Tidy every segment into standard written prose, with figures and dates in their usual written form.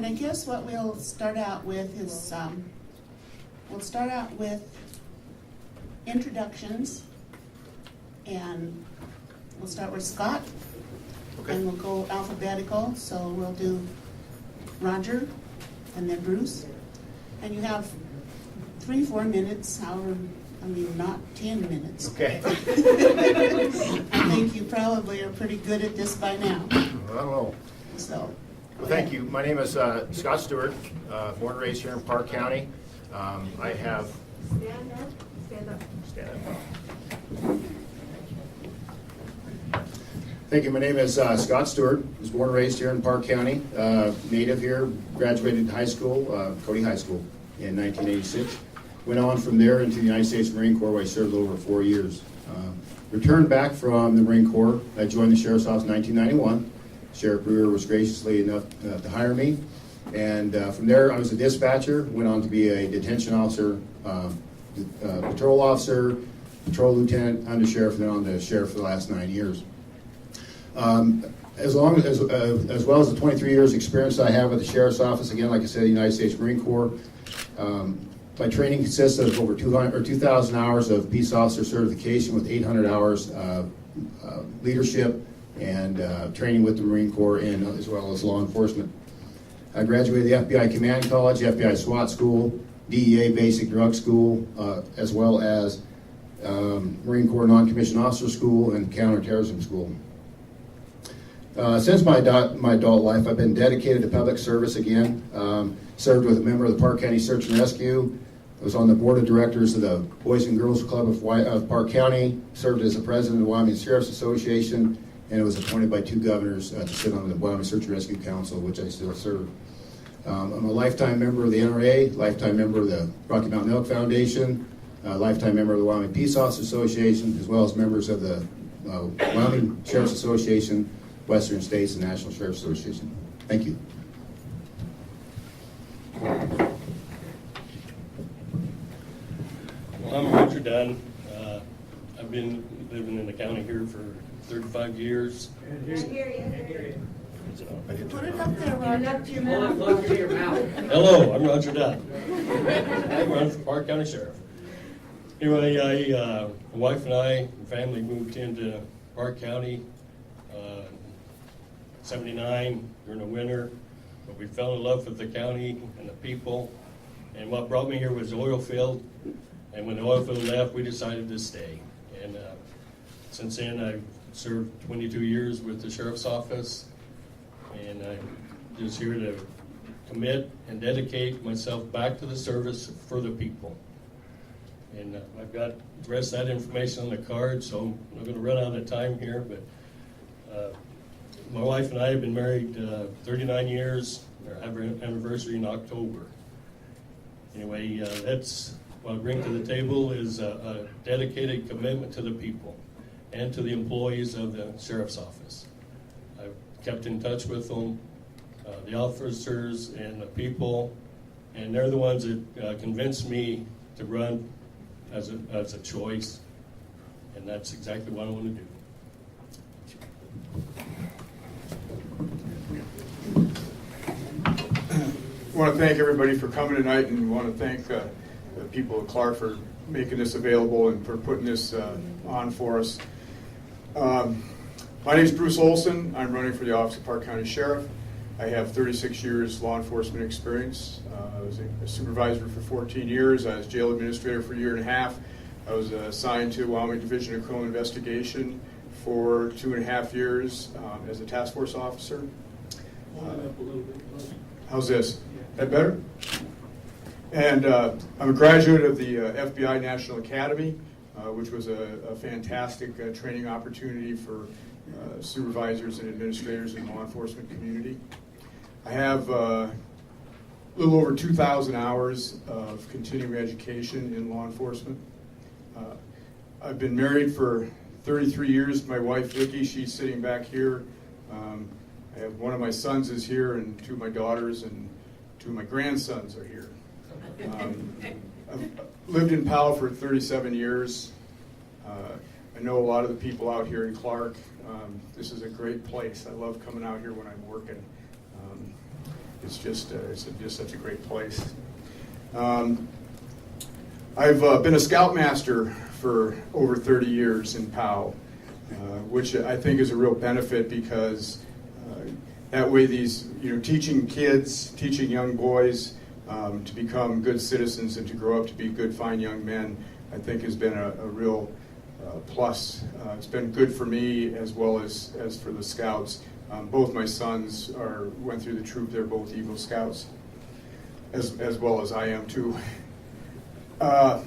I guess what we'll start out with is, we'll start out with introductions, and we'll start with Scott, Okay. and we'll go alphabetical, so we'll do Roger, and then Bruce, and you have 3-4 minutes, however, I mean, not 10 minutes. Okay. I think you probably are pretty good at this by now, I don't know. so. Well, thank you. My name is Scott Steward, born and raised here in Park County. I have... Stand up. Stand up. Stand up. Thank you. My name is Scott Steward. I was born and raised here in Park County. Native here, graduated high school, Cody High School in 1986. Went on from there into the United States Marine Corps, where I served over 4 years. Returned back from the Marine Corps. I joined the Sheriff's Office in 1991. Sheriff Brewer was graciously enough to hire me. And from there, I was a dispatcher, went on to be a detention officer, patrol officer, patrol lieutenant, undersheriff, and then on to sheriff for the last 9 years. As well as the 23 years experience I have with the Sheriff's Office, again, like I said, the United States Marine Corps. My training consists of over 2,000 hours of peace officer certification with 800 hours leadership and training with the Marine Corps, and as well as law enforcement. I graduated the FBI Command College, FBI SWAT School, DEA Basic Drug School, as well as Marine Corps Non-Commissioned Officer School and Counterterrorism School. Since my adult life, I've been dedicated to public service again. Served with a member of the Park County Search and Rescue. I was on the board of directors of the Boys and Girls Club of Park County. Served as the president of the Wyoming Sheriff's Association, and was appointed by 2 governors to sit on the Wyoming Search and Rescue Council, which I still serve. I'm a lifetime member of the NRA, lifetime member of the Rocky Mountain Elk Foundation, lifetime member of the Wyoming Peace Officers Association, as well as members of the Wyoming Sheriff's Association, Western States, and National Sheriff's Association. Thank you. Well, I'm Roger Dunn. I've been living in the county here for 35 years. I hear you. Put it up there, Roger. Hello, I'm Roger Dunn. I run for Park County Sheriff. Anyway, my wife and I and family moved into Park County 79 during the winter, but we fell in love with the county and the people, and what brought me here was the oil field, and when the oil field left, we decided to stay. And since then, I've served 22 years with the Sheriff's Office, and I'm just here to commit and dedicate myself back to the service for the people. And I've got the rest of that information on the card, so I'm going to run out of time here, but my wife and I have been married 39 years. Our anniversary in October. Anyway, that's what I bring to the table is a dedicated commitment to the people and to the employees of the Sheriff's Office. I've kept in touch with them, the officers and the people, and they're the ones that convinced me to run as a choice, and that's exactly what I want to do. I want to thank everybody for coming tonight, and want to thank the people of Clark for making this available and for putting this on for us. My name is Bruce Olson. I'm running for the office of Park County Sheriff. I have 36 years law enforcement experience. I was a supervisor for 14 years. I was jail administrator for a year and a half. I was assigned to Wyoming Division of Criminal Investigation for 2.5 years as a task force officer. How's this? That better? And I'm a graduate of the FBI National Academy, which was a fantastic training opportunity for supervisors and administrators in the law enforcement community. I have a little over 2,000 hours of continuing education in law enforcement. I've been married for 33 years. My wife, Vicki, she's sitting back here. I have one of my sons is here, and 2 of my daughters, and 2 of my grandsons are here. I've lived in Powell for 37 years. I know a lot of the people out here in Clark. This is a great place. I love coming out here when I'm working. it's just such a great place. I've been a scoutmaster for over 30 years in POW, which I think is a real benefit because that way teaching kids, teaching young boys to become good citizens and to grow up to be good, fine young men, I think has been a real plus. It's been good for me as well as for the Scouts. Both my sons went through the troop. They're both Eagle Scouts, as well as I am too. I'm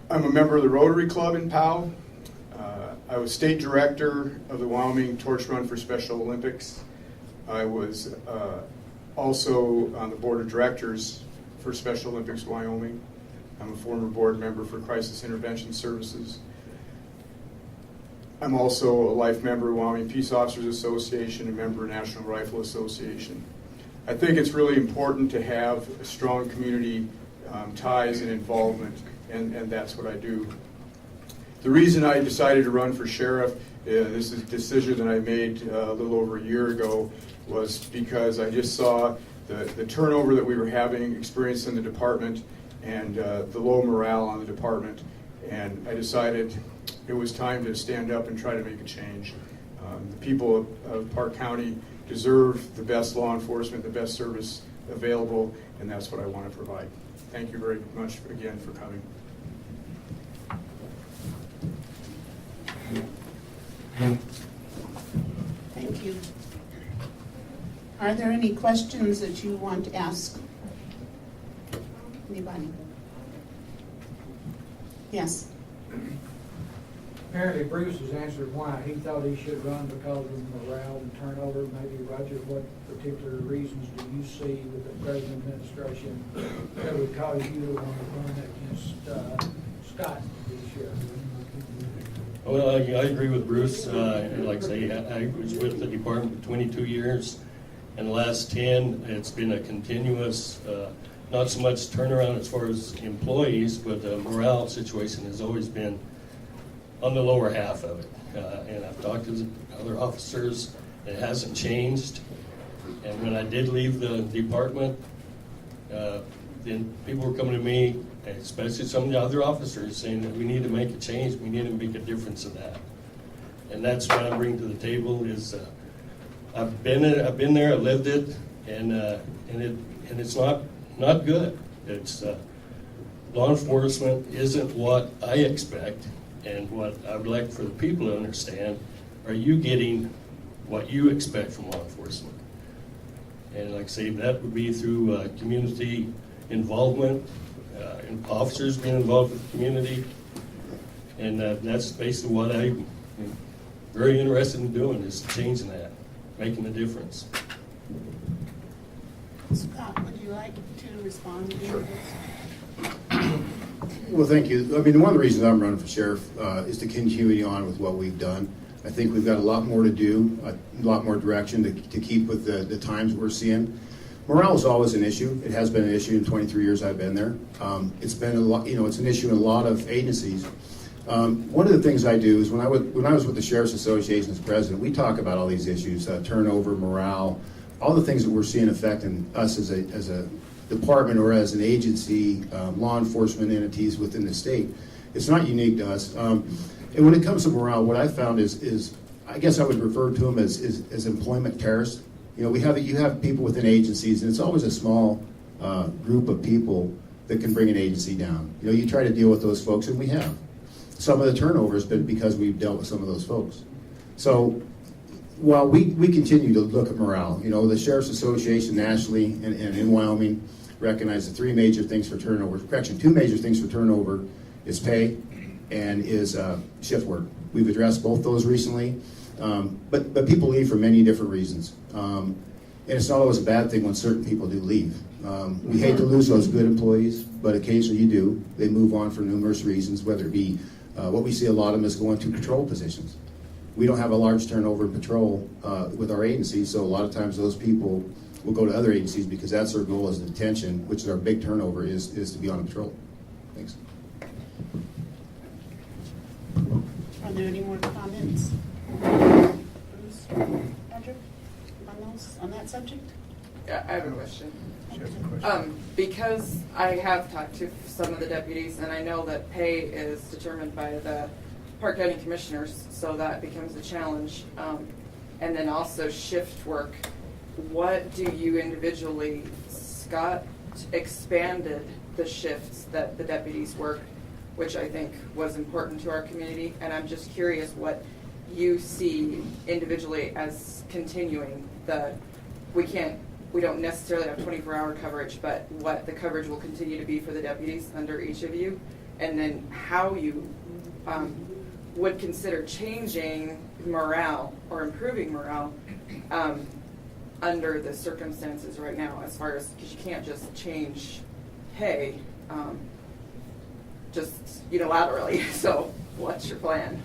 a member of the Rotary Club in POW. I was state director of the Wyoming Torch Run for Special Olympics. I was also on the board of directors for Special Olympics Wyoming. I'm a former board member for Crisis Intervention Services. I'm also a life member of Wyoming Peace Officers Association, a member of National Rifle Association. I think it's really important to have strong community ties and involvement, and that's what I do. The reason I decided to run for sheriff, this is a decision that I made a little over a year ago, was because I just saw the turnover that we were having, experienced in the department, and the low morale on the department, and I decided it was time to stand up and try to make a change. The people of Park County deserve the best law enforcement, the best service available, and that's what I want to provide. Thank you very much again for coming. Thank you. Are there any questions that you want to ask? Anybody? Yes. Apparently Bruce has answered why he thought he should run because of morale and turnover. Maybe Roger, what particular reasons do you see with the present administration that would cause you to want to run against Scott this year? Well, I agree with Bruce. Like I say, I was with the department for 22 years. In the last 10, it's been a continuous, not so much turnaround as far as employees, but the morale situation has always been on the lower half of it. And I've talked to other officers, it hasn't changed. And when I did leave the department, then people were coming to me, especially some of the other officers, saying that we need to make a change, we need to make a difference in that. And that's what I bring to the table is I've been there, I lived it, and it's not good. It's law enforcement isn't what I expect, and what I would like for the people to understand. Are you getting what you expect from law enforcement? And like I say, that would be through community involvement, and officers being involved with the community, and that's basically what I'm very interested in doing, is changing that, making a difference. Scott, would you like to respond to Sure. this? Well, thank you. I mean, one of the reasons I'm running for sheriff is to continue on with what we've done. I think we've got a lot more to do, a lot more direction to keep with the times we're seeing. Morale is always an issue. It has been an issue in 23 years I've been there. It's been a lot, it's an issue in a lot of agencies. One of the things I do is when I was with the Sheriff's Association as president, we talk about all these issues, turnover, morale, all the things that we're seeing affecting us as a department or as an agency, law enforcement entities within the state. It's not unique to us. And when it comes to morale, what I found is I guess I would refer to them as employment terrorists. You have people within agencies, and it's always a small group of people that can bring an agency down. You try to deal with those folks, and we have. Some of the turnover has been because we've dealt with some of those folks. So while we continue to look at morale, the Sheriff's Association nationally and in Wyoming recognize the two major things for turnover is pay and is shift work. We've addressed both those recently, but people leave for many different reasons. And it's not always a bad thing when certain people do leave. We hate to lose those good employees, but occasionally you do. They move on for numerous reasons, whether it be what we see a lot of them is going to patrol positions. We don't have a large turnover in patrol with our agency, so a lot of times those people will go to other agencies because that's their goal is detention, which is our big turnover, is to be on patrol. Thanks. Are there any more comments? Bruce? Roger? on that subject? Yeah, I have a question. She has a question. Because I have talked to some of the deputies, and I know that pay is determined by the Park County Commissioners, so that becomes a challenge. And then also shift work. What do you individually, Scott expanded the shifts that the deputies work, which I think was important to our community, and I'm just curious what you see individually as continuing we don't necessarily have 24-hour coverage, but what the coverage will continue to be for the deputies under each of you, and then how you would consider changing morale or improving morale under the circumstances right now, as far as, because you can't just change pay just unilaterally. So what's your plan?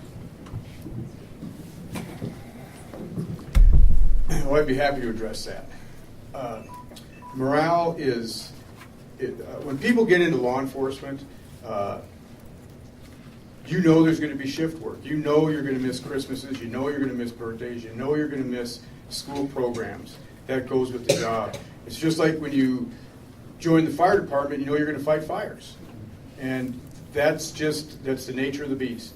Well, I'd be happy to address that. Morale is, when people get into law enforcement, you know there's going to be shift work. You know you're going to miss Christmases. You know you're going to miss birthdays. You know you're going to miss school programs. That goes with the job. It's just like when you join the fire department, you know you're going to fight fires. And that's the nature of the beast.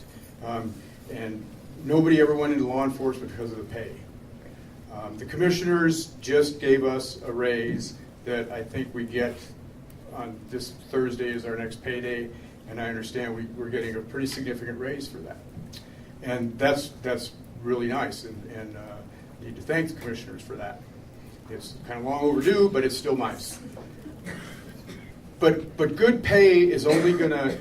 And nobody ever went into law enforcement because of the pay. The commissioners just gave us a raise that I think we get on this Thursday is our next payday, and I understand we're getting a pretty significant raise for that. And that's really nice, and need to thank the commissioners for that. It's kind of long overdue, but it's still nice. But good pay is only going to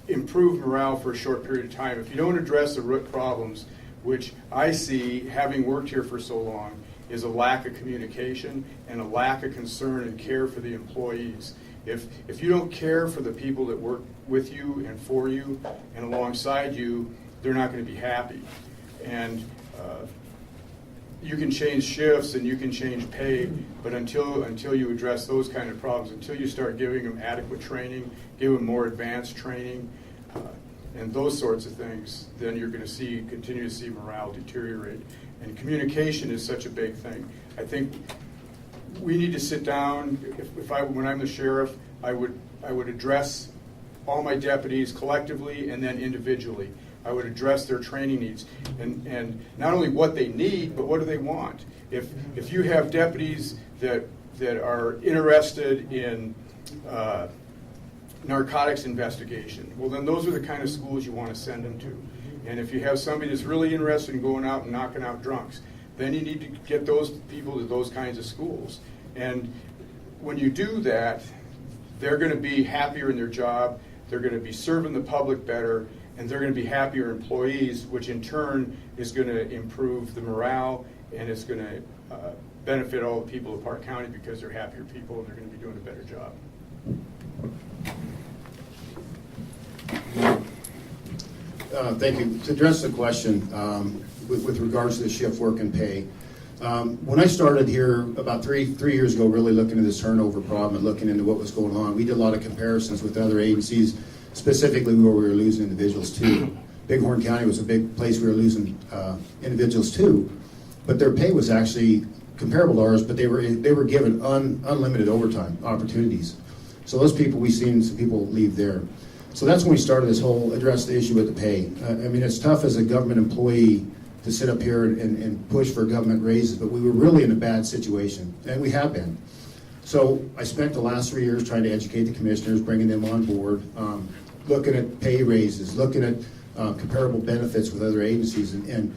improve morale for a short period of time. If you don't address the root problems, which I see, having worked here for so long, is a lack of communication and a lack of concern and care for the employees. If you don't care for the people that work with you and for you and alongside you, they're not going to be happy. And you can change shifts and you can change pay, but until you address those kind of problems, until you start giving them adequate training, give them more advanced training, and those sorts of things, then you're going to continue to see morale deteriorate. And communication is such a big thing. I think we need to sit down. When I'm the sheriff, I would address all my deputies collectively and then individually. I would address their training needs, and not only what they need, but what do they want. If you have deputies that are interested in narcotics investigation, well, then those are the kind of schools you want to send them to. And if you have somebody that's really interested in going out and knocking out drunks, then you need to get those people to those kinds of schools. And when you do that, they're going to be happier in their job, they're going to be serving the public better, and they're going to be happier employees, which in turn is going to improve the morale, and it's going to benefit all the people of Park County because they're happier people and they're going to be doing a better job. Thank you. To address the question with regards to the shift work and pay, when I started here about three years ago, really looking at this turnover problem and looking into what was going on, we did a lot of comparisons with other agencies, specifically where we were losing individuals to. Bighorn County was a big place we were losing individuals to, but their pay was actually comparable to ours, but they were given unlimited overtime opportunities. So those people, we've seen some people leave there. So that's when we started this whole address the issue with the pay. I mean, it's tough as a government employee to sit up here and push for government raises, but we were really in a bad situation, and we have been. So I spent the last 3 years trying to educate the commissioners, bringing them on board, looking at pay raises, looking at comparable benefits with other agencies, and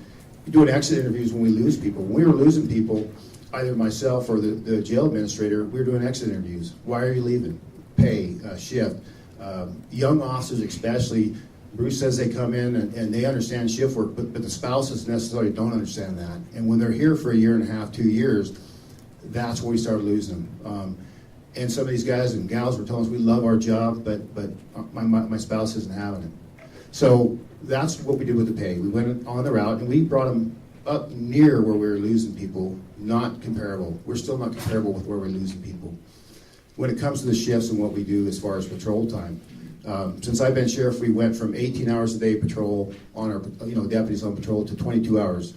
doing exit interviews when we lose people. When we were losing people, either myself or the jail administrator, we were doing exit interviews. Why are you leaving? Pay, shift. Young officers especially, Bruce says they come in and they understand shift work, but the spouses necessarily don't understand that. And when they're here for a year and a half, 2 years, that's when we started losing them. And some of these guys and gals were telling us we love our job, but my spouse isn't having it. So that's what we did with the pay. We went on the route and we brought them up near where we were losing people, not comparable. We're still not comparable with where we're losing people. When it comes to the shifts and what we do as far as patrol time, Since I've been sheriff, we went from 18 hours a day patrol on our, deputies on patrol to 22 hours.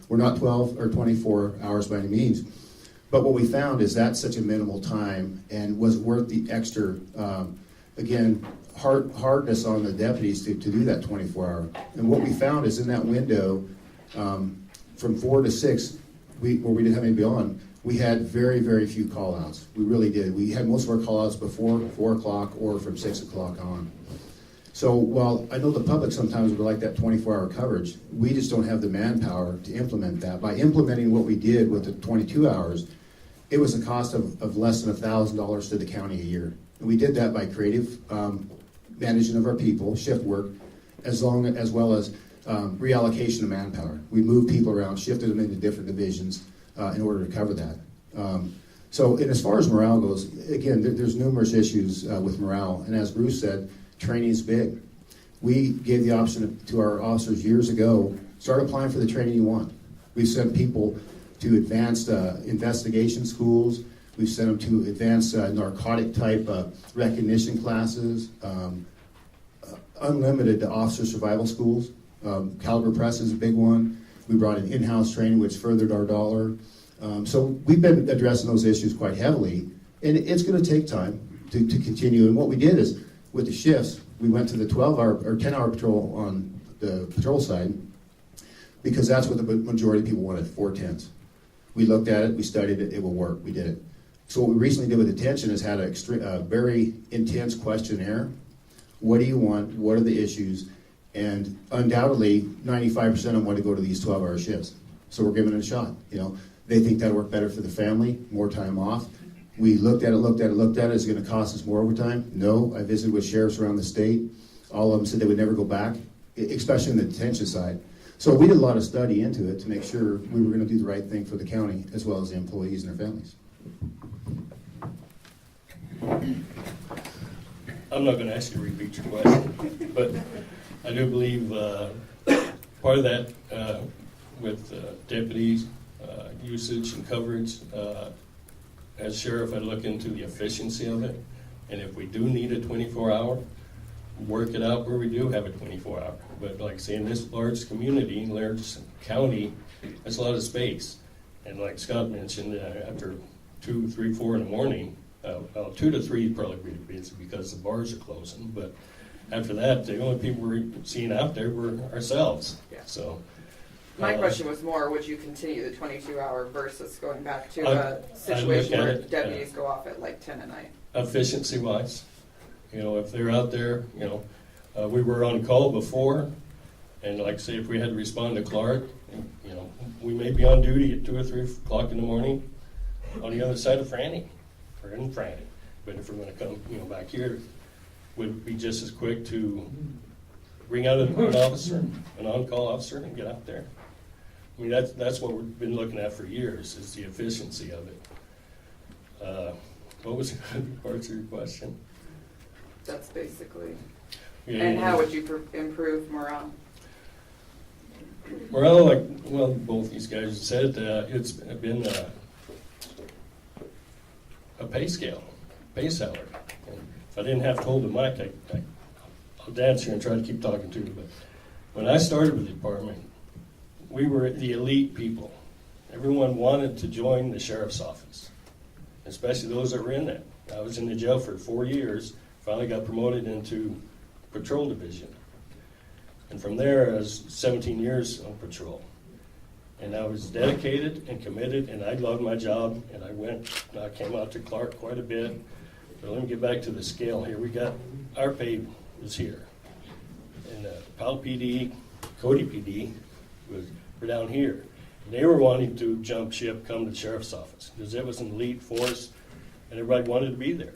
We're not 12 or 24 hours by any means, but what we found is that's such a minimal time and was worth the extra, hardness on the deputies to do that 24-hour. And what we found is in that window, from 4 to 6, where we didn't have anybody on, we had very, very few call-outs. We really did. We had most of our call-outs before 4 o'clock or from 6 o'clock on. So while I know the public sometimes would like that 24-hour coverage, we just don't have the manpower to implement that. By implementing what we did with the 22 hours, it was a cost of less than $1,000 to the county a year. And we did that by creative management of our people, shift work, as well as reallocation of manpower. We moved people around, shifted them into different divisions in order to cover that. And as far as morale goes, again, there's numerous issues with morale. And as Bruce said, training is big. We gave the option to our officers years ago, start applying for the training you want. We've sent people to advanced investigation schools. We've sent them to advanced narcotic type recognition classes, unlimited officer survival schools. Caliber Press is a big one. We brought in in-house training, which furthered our dollar. So we've been addressing those issues quite heavily, and it's going to take time to continue. And what we did is, with the shifts, we went to the 12-hour or 10-hour patrol on the patrol side, because that's what the majority of people wanted, 410s. We looked at it, we studied it, it will work, we did it. So what we recently did with detention is had a very intense questionnaire. What do you want? What are the issues? And undoubtedly, 95% of them want to go to these 12-hour shifts. So we're giving it a shot. They think that'll work better for the family, more time off. We looked at it. Is it going to cost us more overtime? No. I visited with sheriffs around the state. All of them said they would never go back, especially on the detention side. So we did a lot of study into it to make sure we were going to do the right thing for the county as well as the employees and their families. I'm not going to ask you to repeat your question, but I do believe part of that with deputies, usage and coverage, as sheriff, I look into the efficiency of it, and if we do need a 24-hour, work it out where we do have a 24-hour. But like I say, in this large community, large county, that's a lot of space. And like Scott mentioned, after 2, 3, 4 in the morning, 2 to 3 probably be busy because the bars are closing. But after that, the only people we're seeing out there were ourselves. Yeah. So my question was more, would you continue the 22-hour versus going back to I a situation where it, deputies go off at like 10 at night? Efficiency-wise, if they're out there, we were on call before, and like say if we had to respond to Clark, we may be on duty at 2 or 3 o'clock in the morning on the other side of Franny, or in Franny. But if we're going to come, back here, would be just as quick to bring out an officer, an on-call officer, and get out there. I mean, that's what we've been looking at for years, is the efficiency of it. What was the other parts of your question? That's basically. Yeah, And how would you improve morale? Morale, both these guys said, it's been a pay scale, pay salary. And if I didn't have to hold the mic, I'll dance here and try to keep talking to you. But when I started with the department, we were the elite people. Everyone wanted to join the sheriff's office, especially those that were in that. I was in the jail for 4 years, finally got promoted into patrol division. And from there, I was 17 years on patrol. And I was dedicated and committed, and I loved my job, and I came out to Clark quite a bit. But let me get back to the scale here. We got, our pay was here. And Powell PD, Cody PD were down here. They were wanting to jump ship, come to the sheriff's office, because it was an elite force, and everybody wanted to be there.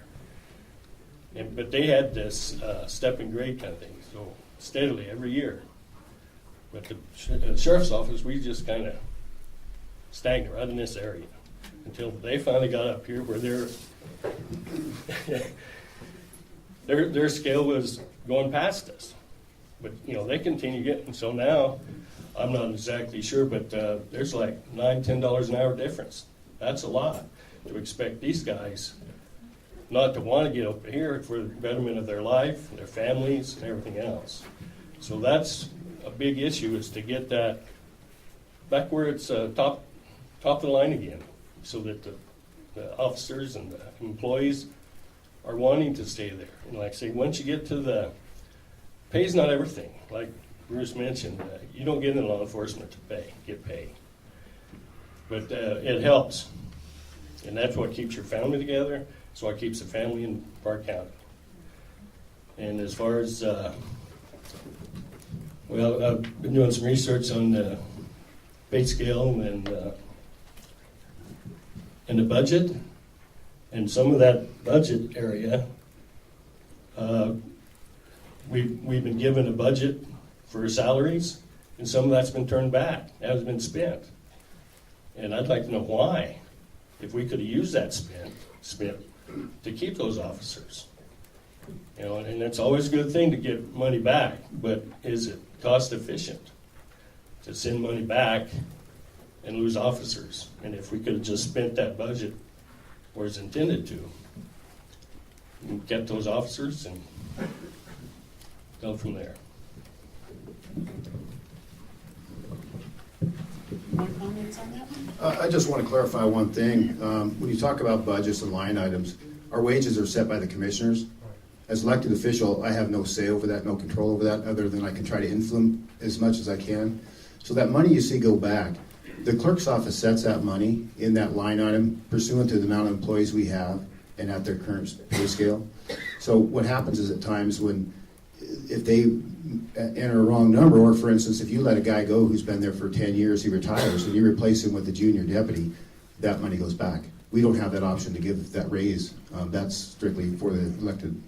But they had this step and grade kind of thing, so steadily every year. But the sheriff's office, we just kind of stagnant right in this area until they finally got up here where their scale was going past us. But they continue getting, so now I'm not exactly sure, but there's like $9, $10 an hour difference. That's a lot to expect these guys not to want to get up here for the betterment of their life, their families, and everything else. So that's a big issue, is to get that back where it's top of the line again, so that the officers and the employees are wanting to stay there. And like I say, once you get to the pay's not everything. Like Bruce mentioned, you don't get into law enforcement to get paid. But it helps. And that's what keeps your family together. It's what keeps the family in Park County. And as far as, well, I've been doing some research on the pay scale and the budget. And some of that budget area, we've been given a budget for salaries, and some of that's been turned back, hasn't been spent. And I'd like to know why, if we could have used that spent to keep those officers. You know, and it's always a good thing to get money back, but is it cost efficient to send money back and lose officers? And if we could have just spent that budget where it's intended to, and kept those officers and go from there. More comments on that one? I just want to clarify one thing. When you talk about budgets and line items, our wages are set by the commissioners. As elected official, I have no say over that, no control over that, other than I can try to influence as much as I can. So that money you see go back, the clerk's office sets that money in that line item pursuant to the amount of employees we have and at their current pay scale. So what happens is at times when, if they enter a wrong number, or for instance, if you let a guy go who's been there for 10 years, he retires, and you replace him with a junior deputy, that money goes back. We don't have that option to give that raise. That's strictly for the elected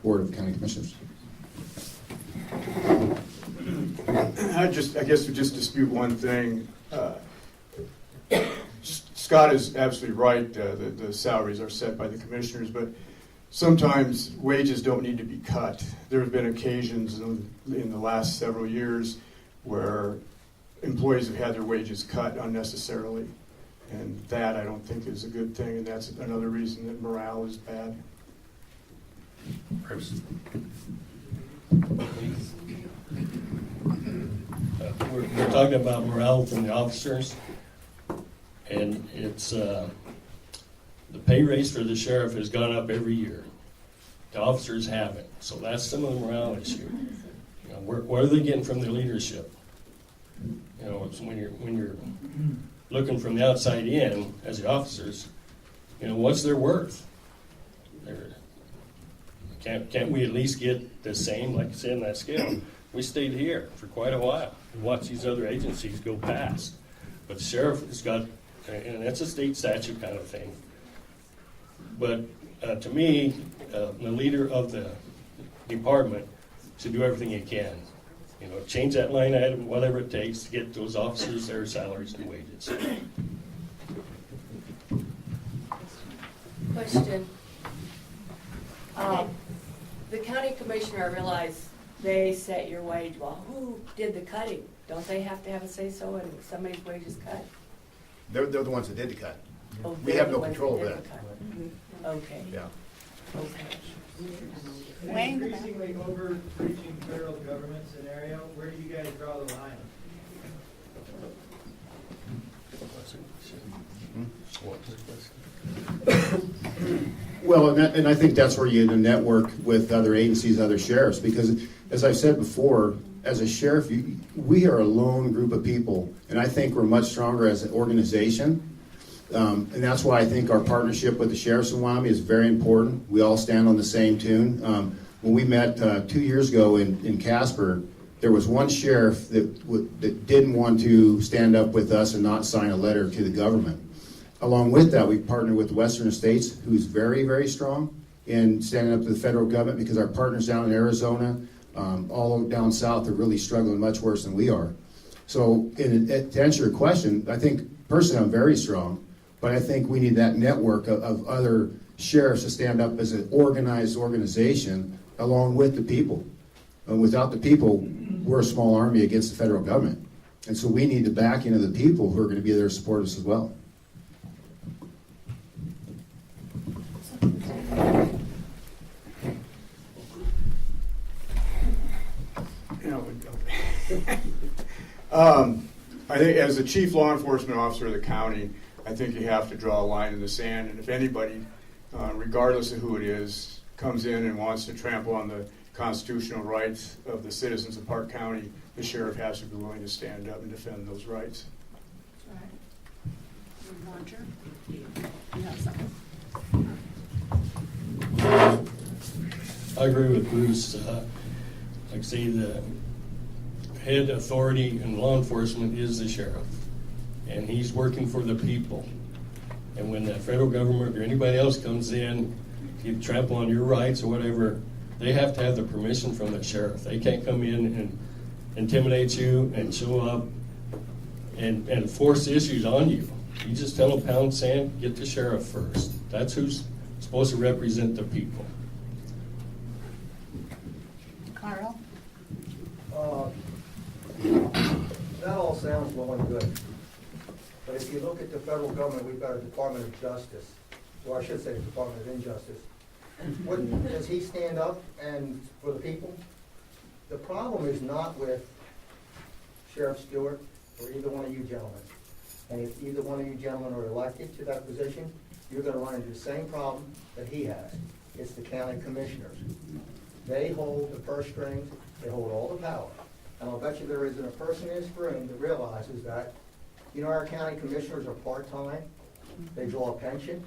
Board of County Commissioners. I guess we just dispute one thing. Scott is absolutely right. The salaries are set by the commissioners, but sometimes wages don't need to be cut. There have been occasions in the last several years where employees have had their wages cut unnecessarily, and that I don't think is a good thing, and that's another reason that morale is bad. We're talking about morale from the officers, and it's the pay raise for the sheriff has gone up every year. The officers haven't, so that's some of the morale issue. You know, what are they getting from their leadership? You know, it's when you're looking from the outside in as the officers, you know, what's their worth? Can't we at least get the same, like I said, in that scale? We stayed here for quite a while and watched these other agencies go past. But the sheriff has got, and that's a state statute kind of thing. But to me, the leader of the department should do everything he can. You know, change that line item, whatever it takes to get those officers their salaries and wages. Question. The county commissioner, I realize they set your wage. Well, who did the cutting? Don't they have to have a say-so when somebody's wage is cut? They're the ones that did the cut. Oh, We they're have the no ones control that over did that. the cut. Okay. Yeah. Okay. Wayne? Increasingly overreaching federal government scenario, where do you guys draw the line? Well, and I think that's where you network with other agencies, other sheriffs, because as I've said before, as a sheriff, we are a lone group of people, and I think we're much stronger as an organization. And that's why I think our partnership with the sheriffs in Wyoming is very important. We all stand on the same tune. When we met 2 years ago in Casper, there was one sheriff that didn't want to stand up with us and not sign a letter to the government. Along with that, we partnered with Western States, who's very, very strong in standing up to the federal government, because our partners down in Arizona, all down south, are really struggling much worse than we are. So to answer your question, I think personally I'm very strong, but I think we need that network of other sheriffs to stand up as an organized organization along with the people. Without the people, we're a small army against the federal government. And so we need the backing of the people who are going to be there to support us as well. I think as the chief law enforcement officer of the county, I think you have to draw a line in the sand, and if anybody, regardless of who it is, comes in and wants to trample on the constitutional rights of the citizens of Park County, the sheriff has to be willing to stand up and defend those rights. Roger, you have something? I agree with Bruce. Like I say, the head authority in law enforcement is the sheriff, and he's working for the people. And when the federal government or anybody else comes in, you trample on your rights or whatever, they have to have the permission from the sheriff. They can't come in and intimidate you and show up and force issues on you. You just tell them pound sand, get the sheriff first. That's who's supposed to represent the people. Carl? That all sounds well and good. But if you look at the federal government, we've got a Department of Justice. Or I should say Department of Injustice. Does he stand up and for the people? The problem is not with Sheriff Stewart or either one of you gentlemen. And if either one of you gentlemen are elected to that position, you're going to run into the same problem that he has. It's the county commissioners. They hold the purse strings, they hold all the power. And I'll bet you there isn't a person in this room that realizes that, you know, our county commissioners are part-time. They draw a pension.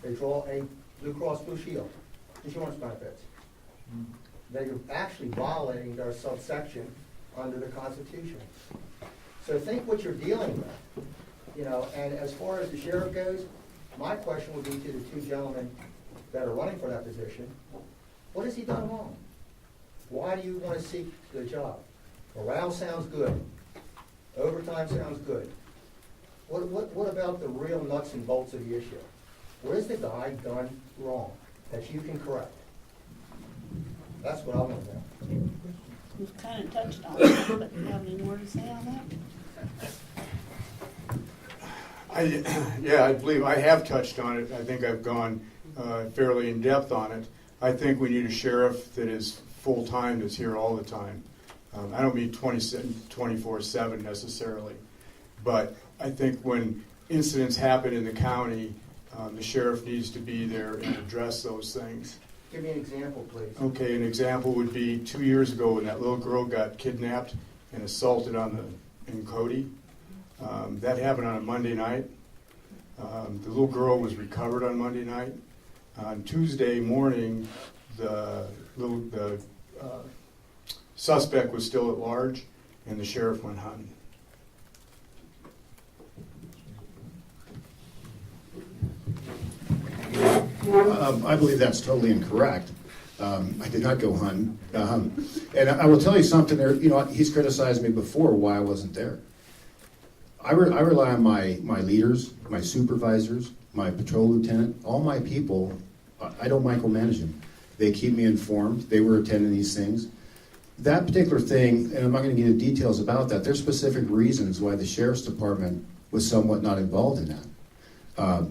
They draw a Blue Cross Blue Shield insurance benefits. They're actually violating their subsection under the Constitution. So think what you're dealing with, you know, and as far as the sheriff goes, my question would be to the two gentlemen that are running for that position, what has he done wrong? Why do you want to seek the job? Morale sounds good. Overtime sounds good. What about the real nuts and bolts of the issue? What has the guy done wrong that you can correct? That's what I want to know. We've kind of touched on it, but do you have any more to say on that? Yeah, I believe I have touched on it. I think I've gone fairly in depth on it. I think we need a sheriff that is full-time, that's here all the time. I don't mean 24/7 necessarily, but I think when incidents happen in the county, the sheriff needs to be there and address those things. Give me an example, please. Okay, an example would be 2 years ago when that little girl got kidnapped and assaulted in Cody. That happened on a Monday night. The little girl was recovered on Monday night. On Tuesday morning, the suspect was still at large, and the sheriff went hunting. I believe that's totally incorrect. I did not go hunting. And I will tell you something there, you know, he's criticized me before why I wasn't there. I rely on my leaders, my supervisors, my patrol lieutenant, all my people. I don't micromanage them. They keep me informed. They were attending these things. That particular thing, and I'm not going to get into details about that, there's specific reasons why the sheriff's department was somewhat not involved in that.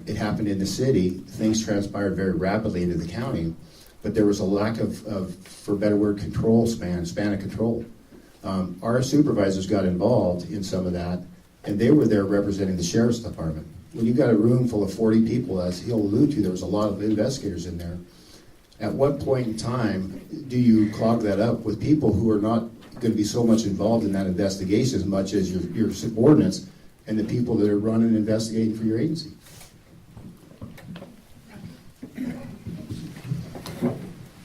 It happened in the city. Things transpired very rapidly into the county, but there was a lack of for a better word, span of control. Our supervisors got involved in some of that, and they were there representing the sheriff's department. When you've got a room full of 40 people, as he'll allude to, there was a lot of investigators in there. At what point in time do you clog that up with people who are not going to be so much involved in that investigation as much as your subordinates and the people that are running and investigating for your agency?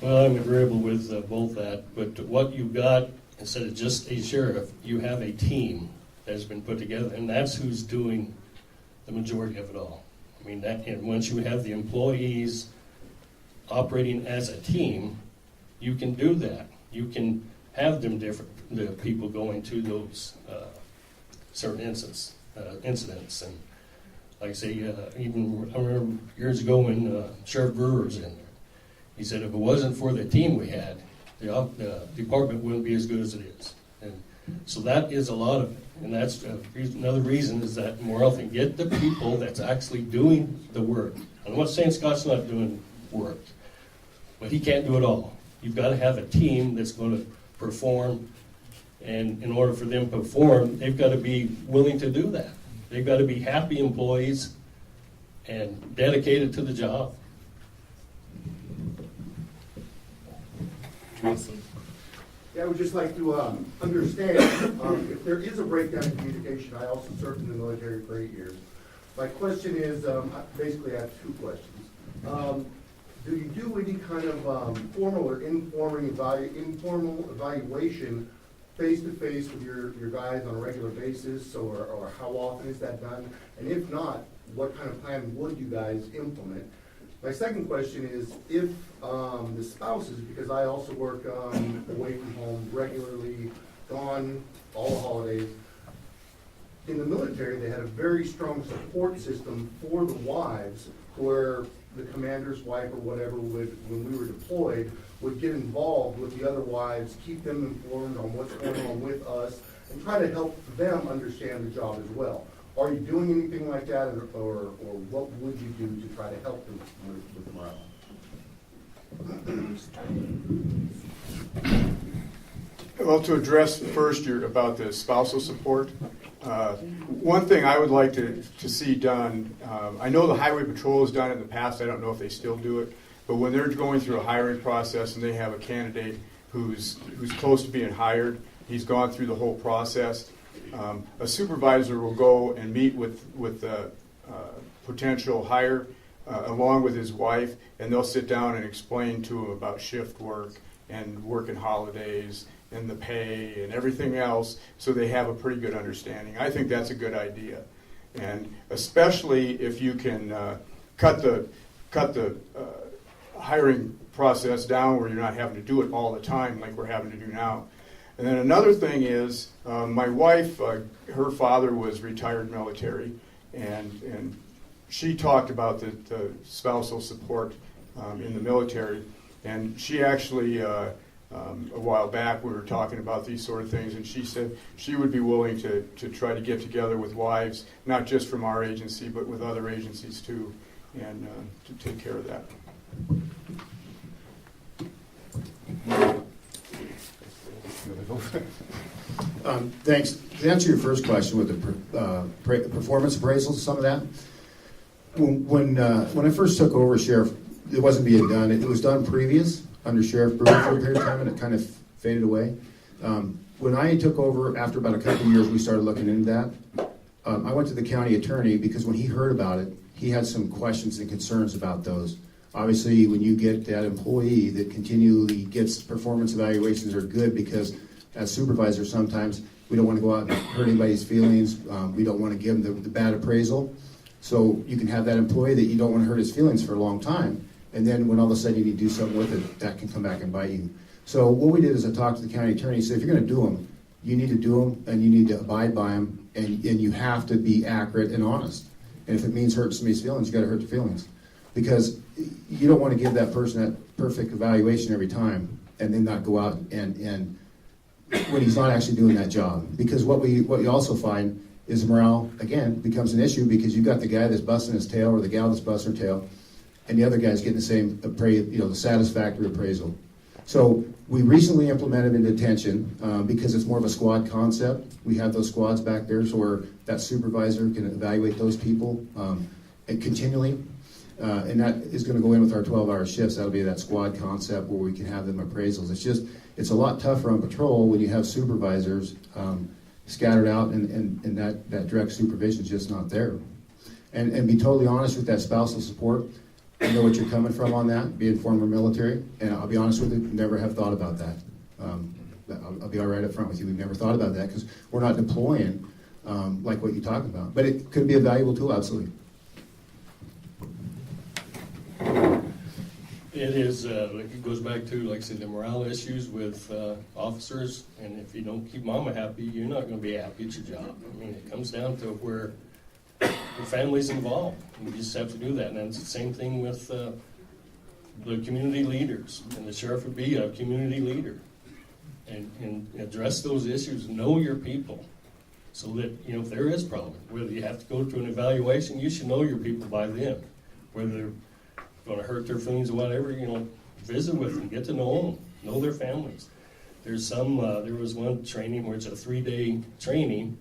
Well, I'm agreeable with both that, but what you've got, instead of just a sheriff, you have a team that has been put together, and that's who's doing the majority of it all. I mean, that, and once you have the employees operating as a team, you can do that. You can have them the people going to those certain incidents, and like I say, even I remember years ago when Sheriff Brewer was in there. He said if it wasn't for the team we had, the department wouldn't be as good as it is. And so that is a lot of it. And that's another reason is that more often get the people that's actually doing the work. I'm not saying Scott's not doing work, but he can't do it all. You've got to have a team that's going to perform And in order for them to perform, they've got to be willing to do that. They've got to be happy employees and dedicated to the job. Tracy? Yeah, I would just like to understand, if there is a breakdown in communication, I also served in the military for 8 years. My question is, basically I have two questions. Do you do any kind of formal or informal evaluation face-to-face with your guys on a regular basis, or how often is that done? And if not, what kind of plan would you guys implement? My second question is, if the spouses, because I also work away from home regularly, gone all the holidays, in the military, they had a very strong support system for the wives, where the commander's wife or whatever would, when we were deployed, would get involved with the other wives, keep them informed on what's going on with us, and try to help them understand the job as well. Are you doing anything like that, or what would you do to try to help them with morale? Well, to address first about the spousal support, one thing I would like to see done, I know the Highway Patrol has done it in the past, I don't know if they still do it, but when they're going through a hiring process and they have a candidate who's close to being hired, he's gone through the whole process, a supervisor will go and meet with the potential hire along with his wife, and they'll sit down and explain to him about shift work and working holidays and the pay and everything else, so they have a pretty good understanding. I think that's a good idea, and especially if you can cut the hiring process down where you're not having to do it all the time like we're having to do now. And then another thing is, my wife, her father was retired military, and she talked about the spousal support in the military, and she actually, a while back, we were talking about these sort of things, and she said she would be willing to try to get together with wives, not just from our agency, but with other agencies too, and to take care of that. Thanks. To answer your first question with the performance appraisals, some of that, when I first took over sheriff, it wasn't being done. It was done previous under Sheriff Brewer for a period of time, and it kind of faded away. When I took over, after about a couple of years, we started looking into that. I went to the county attorney because when he heard about it, he had some questions and concerns about those. Obviously, when you get that employee that continually gets performance evaluations are good, because as supervisors, sometimes we don't want to go out and hurt anybody's feelings. We don't want to give them the bad appraisal. So you can have that employee that you don't want to hurt his feelings for a long time, and then when all of a sudden you need to do something with it, that can come back and bite you. So what we did is I talked to the county attorney and said, if you're going to do them, you need to do them, and you need to abide by them, and you have to be accurate and honest. And if it means hurting somebody's feelings, you got to hurt their feelings, because you don't want to give that person that perfect evaluation every time and then not go out and when he's not actually doing that job. Because what you also find is morale, again, becomes an issue, because you got the guy that's busting his tail or the gal that's busting her tail, and the other guy's getting the same the satisfactory appraisal. So we recently implemented in detention, because it's more of a squad concept. We have those squads back there, so where that supervisor can evaluate those people and continually. And that is going to go in with our 12-hour shifts. That'll be that squad concept where we can have them appraisals. It's a lot tougher on patrol when you have supervisors scattered out, and that direct supervision is just not there. And be totally honest with that spousal support. I know what you're coming from on that, being former military, and I'll be honest with you, never have thought about that. I'll be all right up front with you. We've never thought about that because we're not deploying like what you're talking about. But it could be a valuable tool, absolutely. It is, it goes back to, like I said, the morale issues with officers, and if you don't keep mama happy, you're not going to be happy at your job. I mean, it comes down to where the family's involved. You just have to do that, and it's the same thing with the community leaders, and the sheriff would be a community leader, and address those issues, know your people, so that, if there is a problem, whether you have to go to an evaluation, you should know your people by then, whether they're going to hurt their feelings or whatever, visit with them, get to know them, know their families. There's some, there was one training where it's a 3-day training,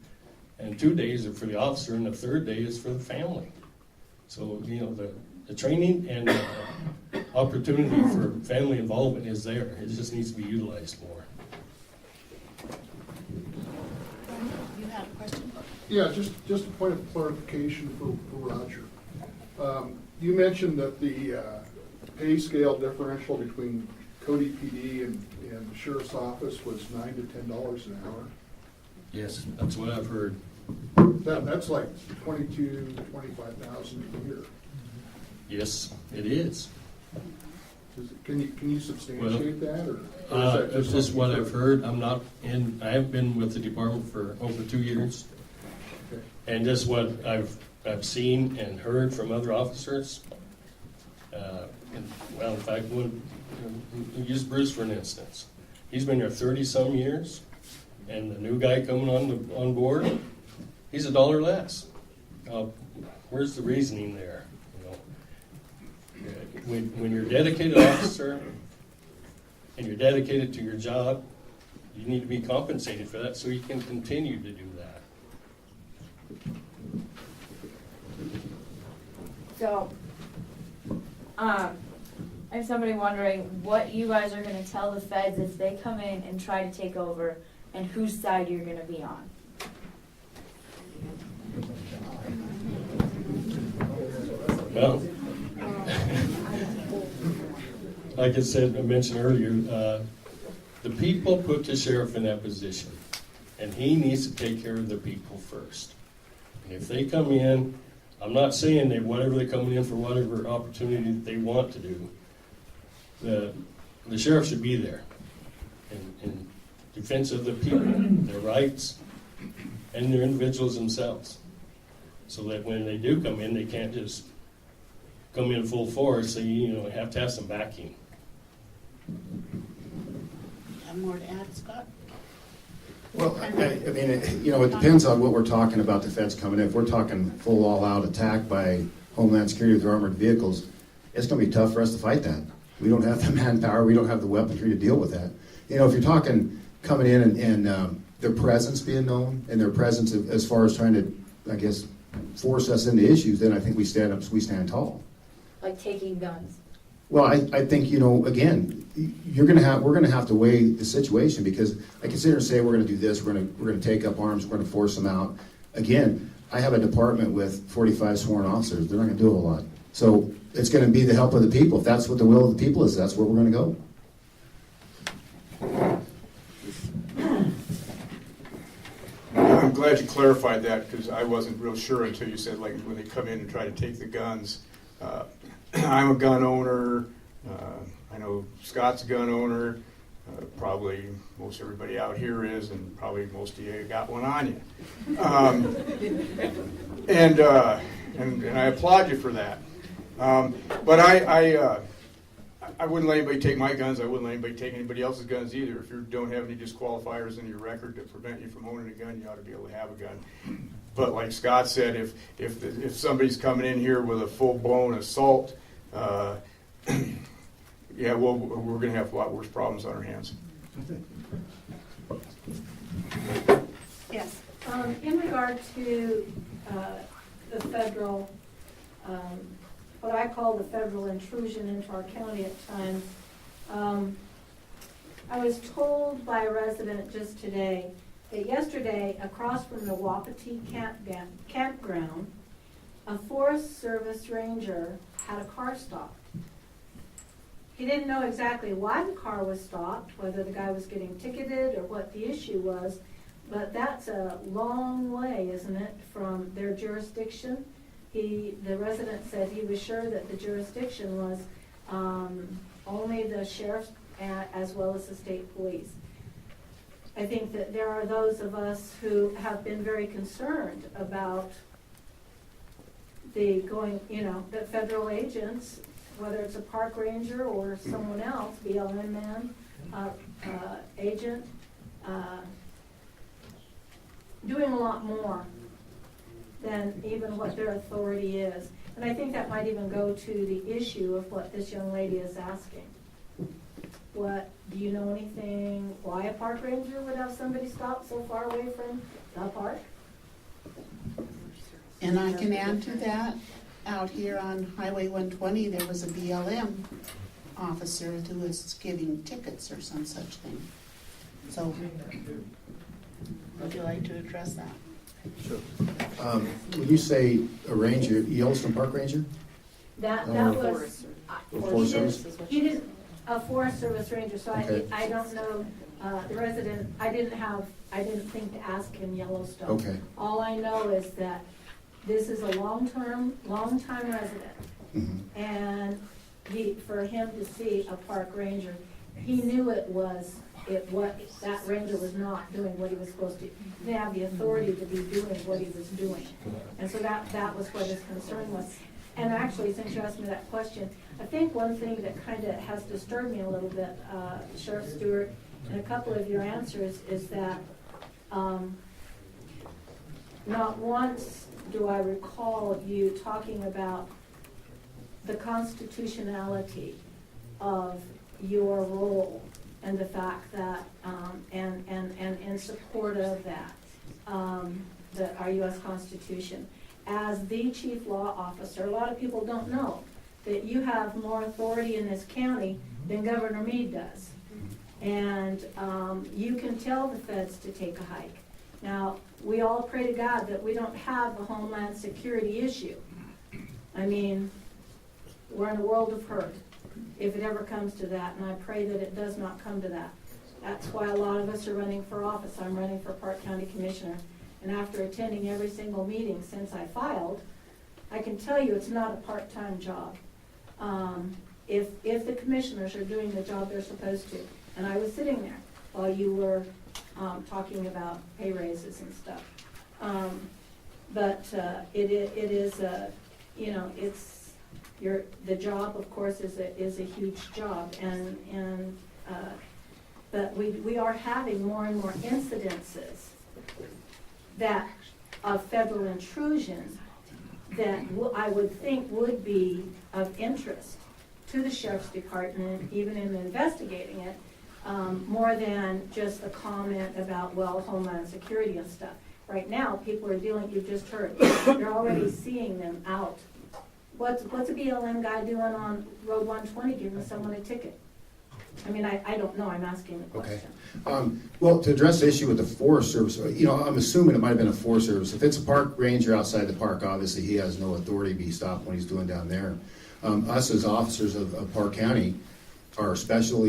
and 2 days are for the officer, and the third day is for the family. So, you know, the training and the opportunity for family involvement is there. It just needs to be utilized more. You had a question? Yeah, just a point of clarification for Roger. You mentioned that the pay scale differential between Cody PD and the sheriff's office was $9 to $10 an hour. Yes, that's what I've heard. That's like $22,000 to $25,000 a year. Yes, it is. Can you substantiate that, or is that It's just something what you've I've heard. I haven't been with the department for over 2 years. Okay. And just what I've seen and heard from other officers. Well, in fact, use Bruce for an instance. He's been there 30-some years, and the new guy coming on board, he's $1 less. Where's the reasoning there? You know, when you're a dedicated officer and you're dedicated to your job, you need to be compensated for that so you can continue to do that. So, I have somebody wondering what you guys are going to tell the feds if they come in and try to take over, and whose side you're going to be on. Well, like I mentioned earlier, the people put the sheriff in that position, and he needs to take care of the people first. And if they come in, I'm not saying that whatever they're coming in for, whatever opportunity they want to do, the sheriff should be there in defense of the people, their rights, and their individuals themselves. So that when they do come in, they can't just come in full force, so you have to have some backing. Have more to add, Scott? Well, I mean, it depends on what we're talking about, the feds coming in. If we're talking full all-out attack by Homeland Security with armored vehicles, it's going to be tough for us to fight that. We don't have the manpower, we don't have the weaponry to deal with that. If you're talking coming in and their presence being known, and their presence as far as trying to, I guess, force us into issues, then I think we stand tall. Like taking guns. Well, I think, again, we're going to have to weigh the situation, because I can sit here and say we're going to do this, we're going to take up arms, we're going to force them out. Again, I have a department with 45 sworn officers. They're not going to do a whole lot. So it's going to be the help of the people. If that's what the will of the people is, that's where we're going to go. I'm glad you clarified that, because I wasn't real sure until you said, like, when they come in and try to take the guns. I'm a gun owner. I know Scott's a gun owner. Probably most everybody out here is, and probably most of you got one on you. And I applaud you for that. But I wouldn't let anybody take my guns. I wouldn't let anybody take anybody else's guns either. If you don't have any disqualifiers in your record to prevent you from owning a gun, you ought to be able to have a gun. But like Scott said, if somebody's coming in here with a full-blown assault, yeah, well, we're going to have a lot worse problems on our hands. Yes. In regard to the federal, what I call the federal intrusion into our county at times, I was told by a resident just today that yesterday, across from the Wapiti campground, a Forest Service ranger had a car stopped. He didn't know exactly why the car was stopped, whether the guy was getting ticketed or what the issue was, but that's a long way, isn't it, from their jurisdiction? The resident said he was sure that the jurisdiction was only the sheriff as well as the state police. I think that there are those of us who have been very concerned about that federal agents, whether it's a park ranger or someone else, BLM man, agent, doing a lot more than even what their authority is. And I think that might even go to the issue of what this young lady is asking. do you know anything, why a park ranger would have somebody stop so far away from the park? And I can add to that, out here on Highway 120, there was a BLM officer who was giving tickets or some such thing. So, would you like to address that? Sure. When you say a ranger, Yellowstone Park Ranger? That Or was. Forest Service? He did a Forest Service ranger, so Okay. I don't know, the resident, I didn't think to ask him Yellowstone. Okay. All I know is that this is a long-time resident, Mhm. and for him to see a park ranger, he knew that ranger was not doing what he was supposed to. He didn't have the authority to be doing what he was doing. And so that was what his concern was. And actually, since you asked me that question, I think one thing that kind of has disturbed me a little bit, Sheriff Stewart, in a couple of your answers, is that not once do I recall you talking about the constitutionality of your role and the fact that, and in support of that, our U.S. Constitution. As the chief law officer, a lot of people don't know that you have more authority in this county than Governor Meade does. And you can tell the feds to take a hike. Now, we all pray to God that we don't have a homeland security issue. I mean, we're in a world of hurt if it ever comes to that, and I pray that it does not come to that. That's why a lot of us are running for office. I'm running for Park County Commissioner. And after attending every single meeting since I filed, I can tell you it's not a part-time job. If the commissioners are doing the job they're supposed to, and I was sitting there while you were talking about pay raises and stuff. But it is it's the job, of course, is a huge job, and but we are having more and more incidences that of federal intrusion that I would think would be of interest to the Sheriff's Department, even in investigating it, more than just a comment about, well, Homeland Security and stuff. Right now, people are dealing, you've just heard, they're already seeing them out. What's a BLM guy doing on Road 120 giving someone a ticket? I mean, I don't know, I'm asking the question. Okay. Well, to address the issue with the Forest Service, I'm assuming it might have been a Forest Service. If it's a park ranger outside the park, obviously he has no authority to be stopped when he's doing down there. Us as officers of Park County are special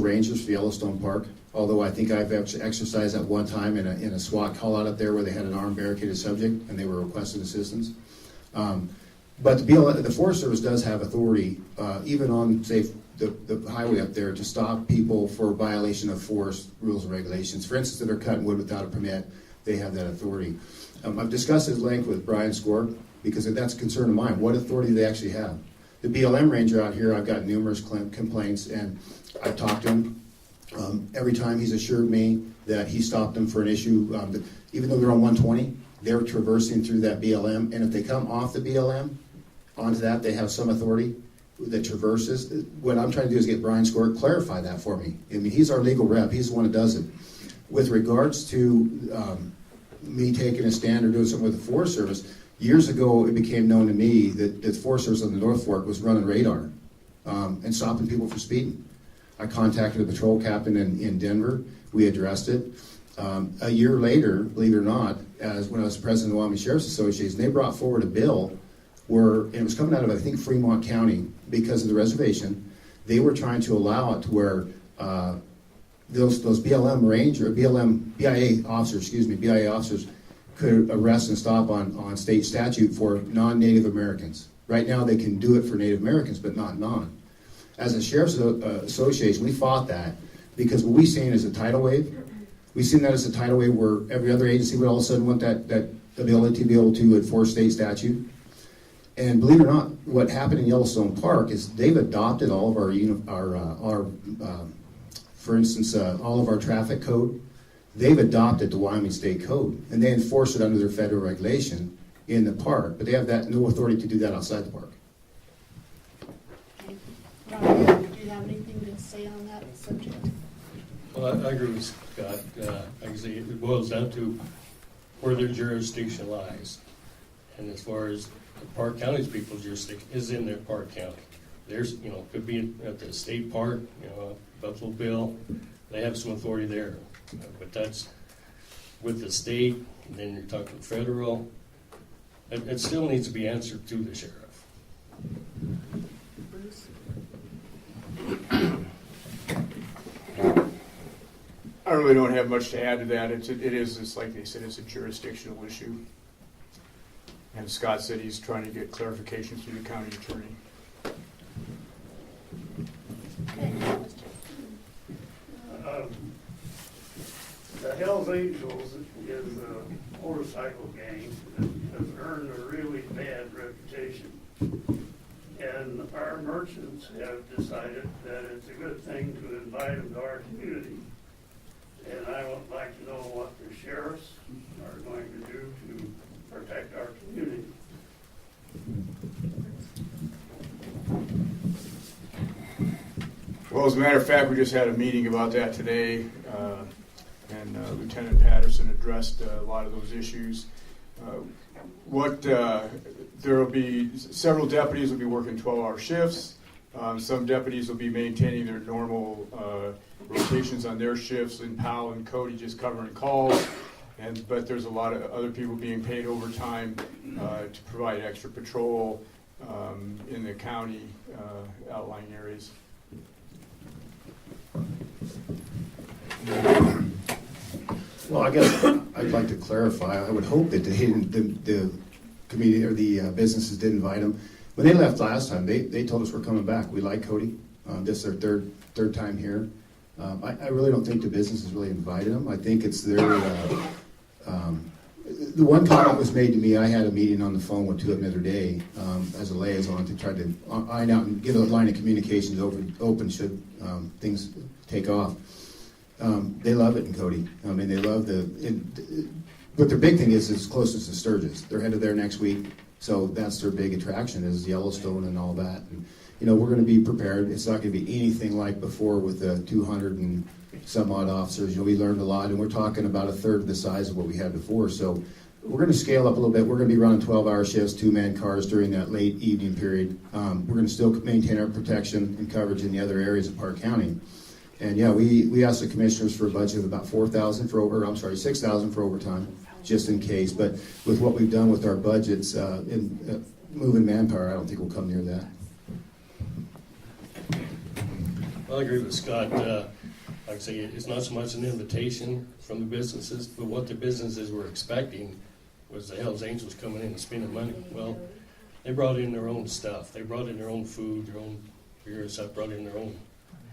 rangers for Yellowstone Park, although I think I've exercised at one time in a SWAT call out up there where they had an armed barricaded subject and they were requesting assistance. But the Forest Service does have authority, even on, say, the highway up there, to stop people for violation of forest rules and regulations. For instance, if they're cutting wood without a permit, they have that authority. I've discussed this length with Brian Score because that's a concern of mine. What authority do they actually have? The BLM ranger out here, I've got numerous complaints, and I've talked to him. Every time he's assured me that he stopped them for an issue, even though they're on 120, they're traversing through that BLM, and if they come off the BLM, onto that, they have some authority that traverses. What I'm trying to do is get Brian Score to clarify that for me. I mean, he's our legal rep. He's the one that does it. With regards to me taking a stand or doing something with the Forest Service, years ago it became known to me that the Forest Service on the North Fork was running radar and stopping people for speeding. I contacted a patrol captain in Denver. We addressed it. A year later, believe it or not, when I was president of the Wyoming Sheriff's Association, they brought forward a bill and it was coming out of, I think, Fremont County because of the reservation. They were trying to allow it to where those BIA officers could arrest and stop on state statute for non-Native Americans. Right now they can do it for Native Americans, but not non. As a Sheriff's Association, we fought that because what we've seen is a tidal wave. We've seen that as a tidal wave where every other agency would all of a sudden want that ability to be able to enforce state statute. And believe it or not, what happened in Yellowstone Park is they've adopted all of for instance, all of our traffic code. They've adopted the Wyoming State Code, and they enforce it under their federal regulation in the park. But they have no authority to do that outside the park. Okay. Roger, do you have anything to say on that subject? Well, I agree with Scott. Like I say, it boils down to where their jurisdiction lies. And as far as the Park County's people's jurisdiction is in their Park County. There's, could be at the state park, Buffalo Bill, they have some authority there. But that's with the state, and then you're talking federal. It still needs to be answered to the sheriff. Bruce? I really don't have much to add to that. It is, it's like they said, it's a jurisdictional issue. And Scott said he's trying to get clarification through the county attorney. The Hells Angels is a motorcycle gang that has earned a really bad reputation. And our merchants have decided that it's a good thing to invite them to our community. And I would like to know what the sheriffs are going to do to protect our community. Well, as a matter of fact, we just had a meeting about that today, and Lieutenant Patterson addressed a lot of those issues. There will be several deputies will be working 12-hour shifts. Some deputies will be maintaining their normal rotations on their shifts, and Powell and Cody just covering calls. But there's a lot of other people being paid overtime to provide extra patrol in the county outlying areas. Well, I guess I'd like to clarify. I would hope that the community or the businesses did invite them. When they left last time, they told us we're coming back. We like Cody. This is their third time here. I really don't think the businesses really invited them. I think it's their. The one comment was made to me. I had a meeting on the phone with two of them the other day as a liaison to try to iron out and get a line of communications open should things take off. They love it in Cody. I mean, they love but their big thing is it's closest to Sturgis. They're headed there next week, so that's their big attraction is Yellowstone and all that. And, we're going to be prepared. It's not going to be anything like before with the 200 and some odd officers. We learned a lot, and we're talking about a third of the size of what we had before. So we're going to scale up a little bit. We're going to be running 12-hour shifts, two-man cars during that late evening period. We're going to still maintain our protection and coverage in the other areas of Park County. And yeah, we asked the commissioners for a budget of about $6,000 for overtime, just in case. But with what we've done with our budgets in moving manpower, I don't think we'll come near that. Well, I agree with Scott. Like I say, it's not so much an invitation from the businesses, but what the businesses were expecting was the Hells Angels coming in and spending money. Well, they brought in their own stuff. They brought in their own food, their own beer and stuff, brought in their own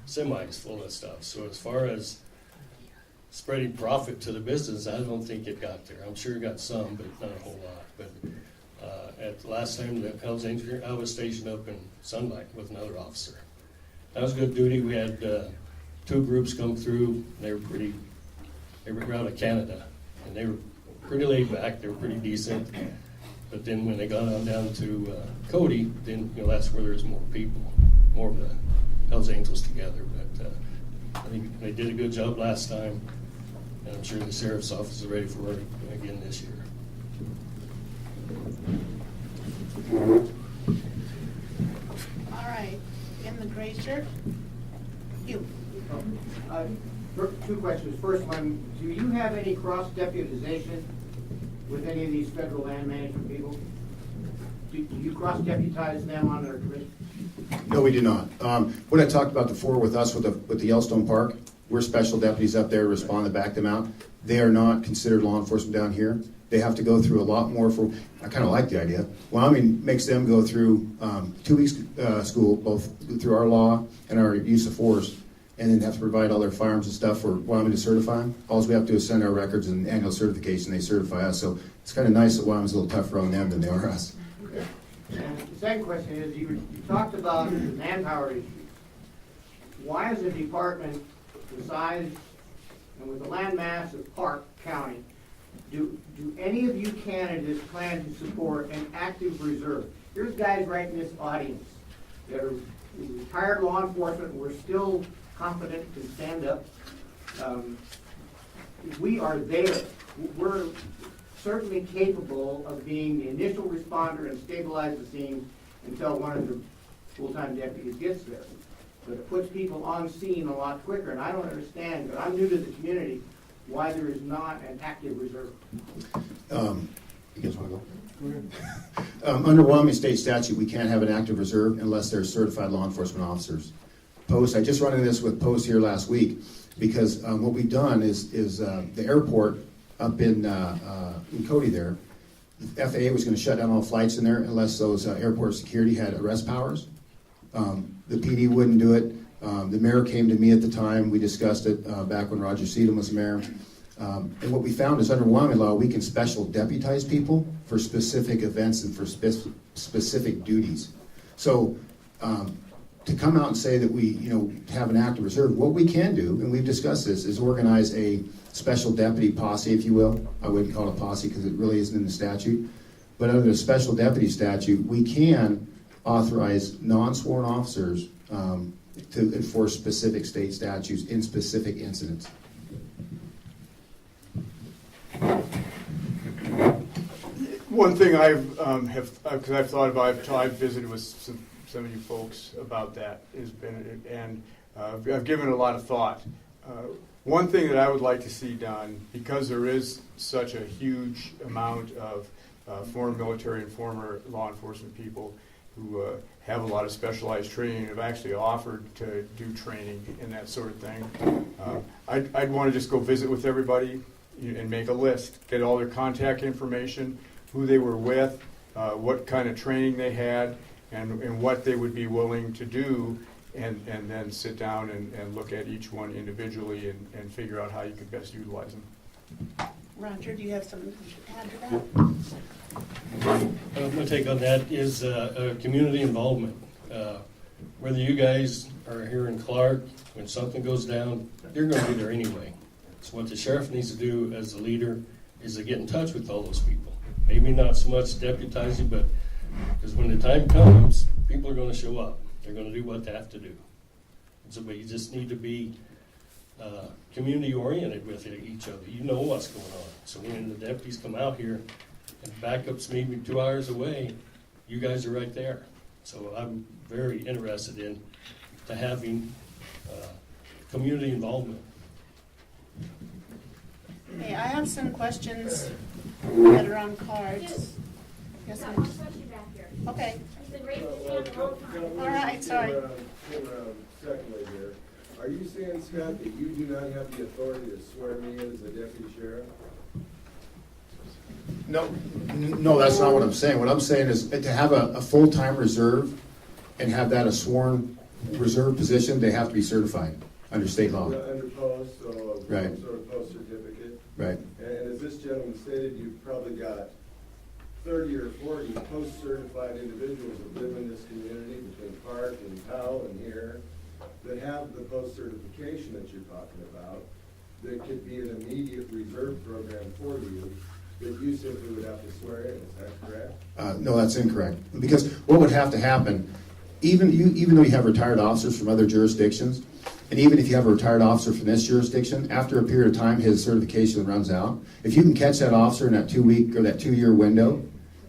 semis full of stuff. So as far as spreading profit to the business, I don't think it got there. I'm sure it got some, but not a whole lot. But at the last time the Hells Angels, I was stationed up in Sunlight with another officer. That was good duty. We had two groups come through. They were out of Canada, and they were pretty laid back. They were pretty decent. But then when they got on down to Cody, then that's where there's more people, more of the Hells Angels together. But I think they did a good job last time, and I'm sure the sheriff's office is ready for it again this year. All right, in the gray shirt, you. Two questions. First one, do you have any cross-deputization with any of these federal land management people? Do you cross-deputize them on their commission? No, we do not. What I talked about before with us with the Yellowstone Park, we're special deputies up there, respond to back them out. They are not considered law enforcement down here. They have to go through a lot more I kind of like the idea. Wyoming makes them go through 2 weeks school, both through our law and our use of force, and then have to provide all their firearms and stuff for Wyoming to certify them. All we have to do is send our records and annual certification. They certify us. So it's kind of nice that Wyoming's a little tougher on them than they are us. Okay. And the second question is, you talked about the manpower issue. Why is a department the size and with the land mass of Park County, do any of you candidates plan to support an active reserve? Here's guys right in this audience that are retired law enforcement, we're still confident to stand up. We are there. We're certainly capable of being the initial responder and stabilize the scene until one of the full-time deputies gets there. But it puts people on scene a lot quicker, and I don't understand, but I'm new to the community, why there is not an active reserve. You guys want to go? Under Wyoming state statute, we can't have an active reserve unless they're certified law enforcement officers. Post, I just run into this with Post here last week, because what we've done is the airport up in Cody there, the FAA was going to shut down all flights in there unless those airport security had arrest powers. The PD wouldn't do it. The mayor came to me at the time. We discussed it back when Roger Dunn was mayor. And what we found is under Wyoming law, we can special deputize people for specific events and for specific duties. So to come out and say that we, have an active reserve, what we can do, and we've discussed this, is organize a special deputy posse, if you will. I wouldn't call it a posse because it really isn't in the statute. But under the special deputy statute, we can authorize non-sworn officers to enforce specific state statutes in specific incidents. One thing because I've thought about, I've visited with some of you folks about that, and I've given it a lot of thought. One thing that I would like to see done, because there is such a huge amount of former military and former law enforcement people who have a lot of specialized training, have actually offered to do training and that sort of thing. I'd want to just go visit with everybody and make a list, get all their contact information, who they were with, what kind of training they had, and what they would be willing to do, and then sit down and look at each one individually and figure out how you could best utilize them. Roger, do you have something to add to that? My take on that is community involvement. Whether you guys are here in Clark, when something goes down, you're going to be there anyway. So what the sheriff needs to do as the leader is to get in touch with all those people. Maybe not so much deputizing, but because when the time comes, people are going to show up. They're going to do what they have to do. So you just need to be community oriented with each other. You know what's going on. So when the deputies come out here and backups maybe 2 hours away, you guys are right there. So I'm very interested in having community involvement. Hey, I have some questions that are on cards. Yes, ma'am. Okay. All right, sorry. Secondly here, are you saying, Scott, that you do not have the authority to swear me in as a deputy sheriff? No, that's not what I'm saying. What I'm saying is to have a full-time reserve and have that a sworn reserve position, they have to be certified under state law. Under post, so Right. some sort of post certificate. Right. And as this gentleman stated, you've probably got 30 or 40 post-certified individuals that live in this community between Park and Powell and here that have the post-certification that you're talking about that could be an immediate reserve program for you that you simply would have to swear in. Is that correct? No, that's incorrect. Because what would have to happen, even though you have retired officers from other jurisdictions, and even if you have a retired officer from this jurisdiction, after a period of time, his certification runs out. If you can catch that officer in that 2-week or that 2-year window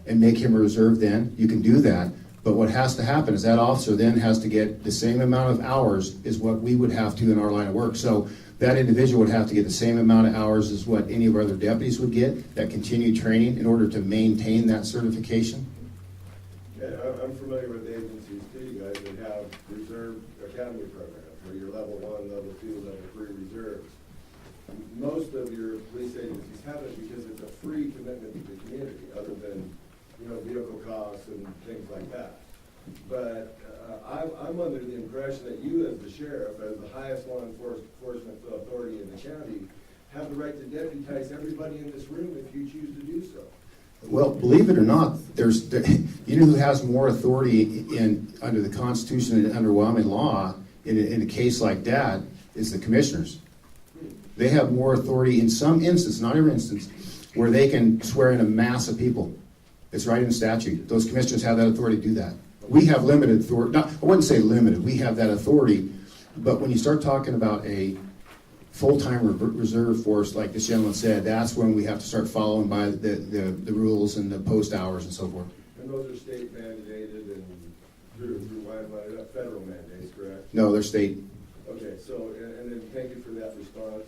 and make him a reserve then, you can do that. But what has to happen is that officer then has to get the same amount of hours as what we would have to in our line of work. So that individual would have to get the same amount of hours as what any of our other deputies would get, that continued training, in order to maintain that certification. Yeah, I'm familiar with agencies too, you guys, that have reserve academy programs where you're level 1, level 2, level 3 reserves. Most of your police agencies have it because it's a free commitment to the community, other than vehicle costs and things like that. But I'm under the impression that you, as the sheriff, as the highest law enforcement authority in the county, have the right to deputize everybody in this room if you choose to do so. Well, believe it or not, you know who has more authority under the Constitution and under Wyoming law in a case like that is the commissioners. They have more authority in some instance, not every instance, where they can swear in a mass of people. It's right in statute. Those commissioners have that authority to do that. We have limited authority, I wouldn't say limited, we have that authority, but when you start talking about a full-time reserve force, like this gentleman said, that's when we have to start following by the rules and the post hours and so forth. And those are state mandated and through federal mandates, correct? No, they're state. Okay, so, and then thank you for that response.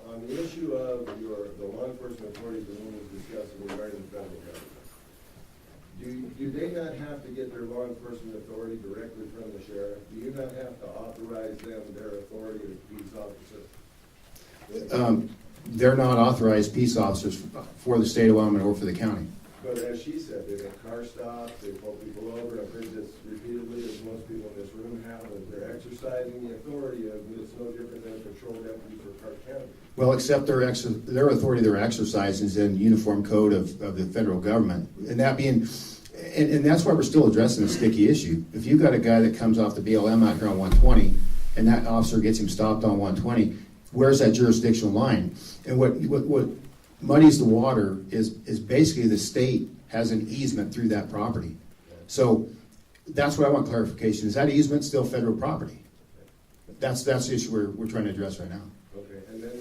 On the issue of the law enforcement authorities the woman was discussing regarding the federal government, do they not have to get their law enforcement authority directly from the sheriff? Do you not have to authorize them their authority as peace officers? They're not authorized peace officers for the state of Wyoming or for the county. But as she said, they make car stops, they pull people over. I've heard this repeatedly, as most people in this room have, that they're exercising the authority of, it's no different than a patrol deputy for Park County. Well, except their authority they're exercising is in uniform code of the federal government. And that being, and that's why we're still addressing a sticky issue. If you've got a guy that comes off the BLM out here on 120, and that officer gets him stopped on 120, where's that jurisdictional line? And what muddies the water is basically the state has an easement through that property. So that's what I want clarification. Is that easement still federal property? That's the issue we're trying to address right now. Okay, and then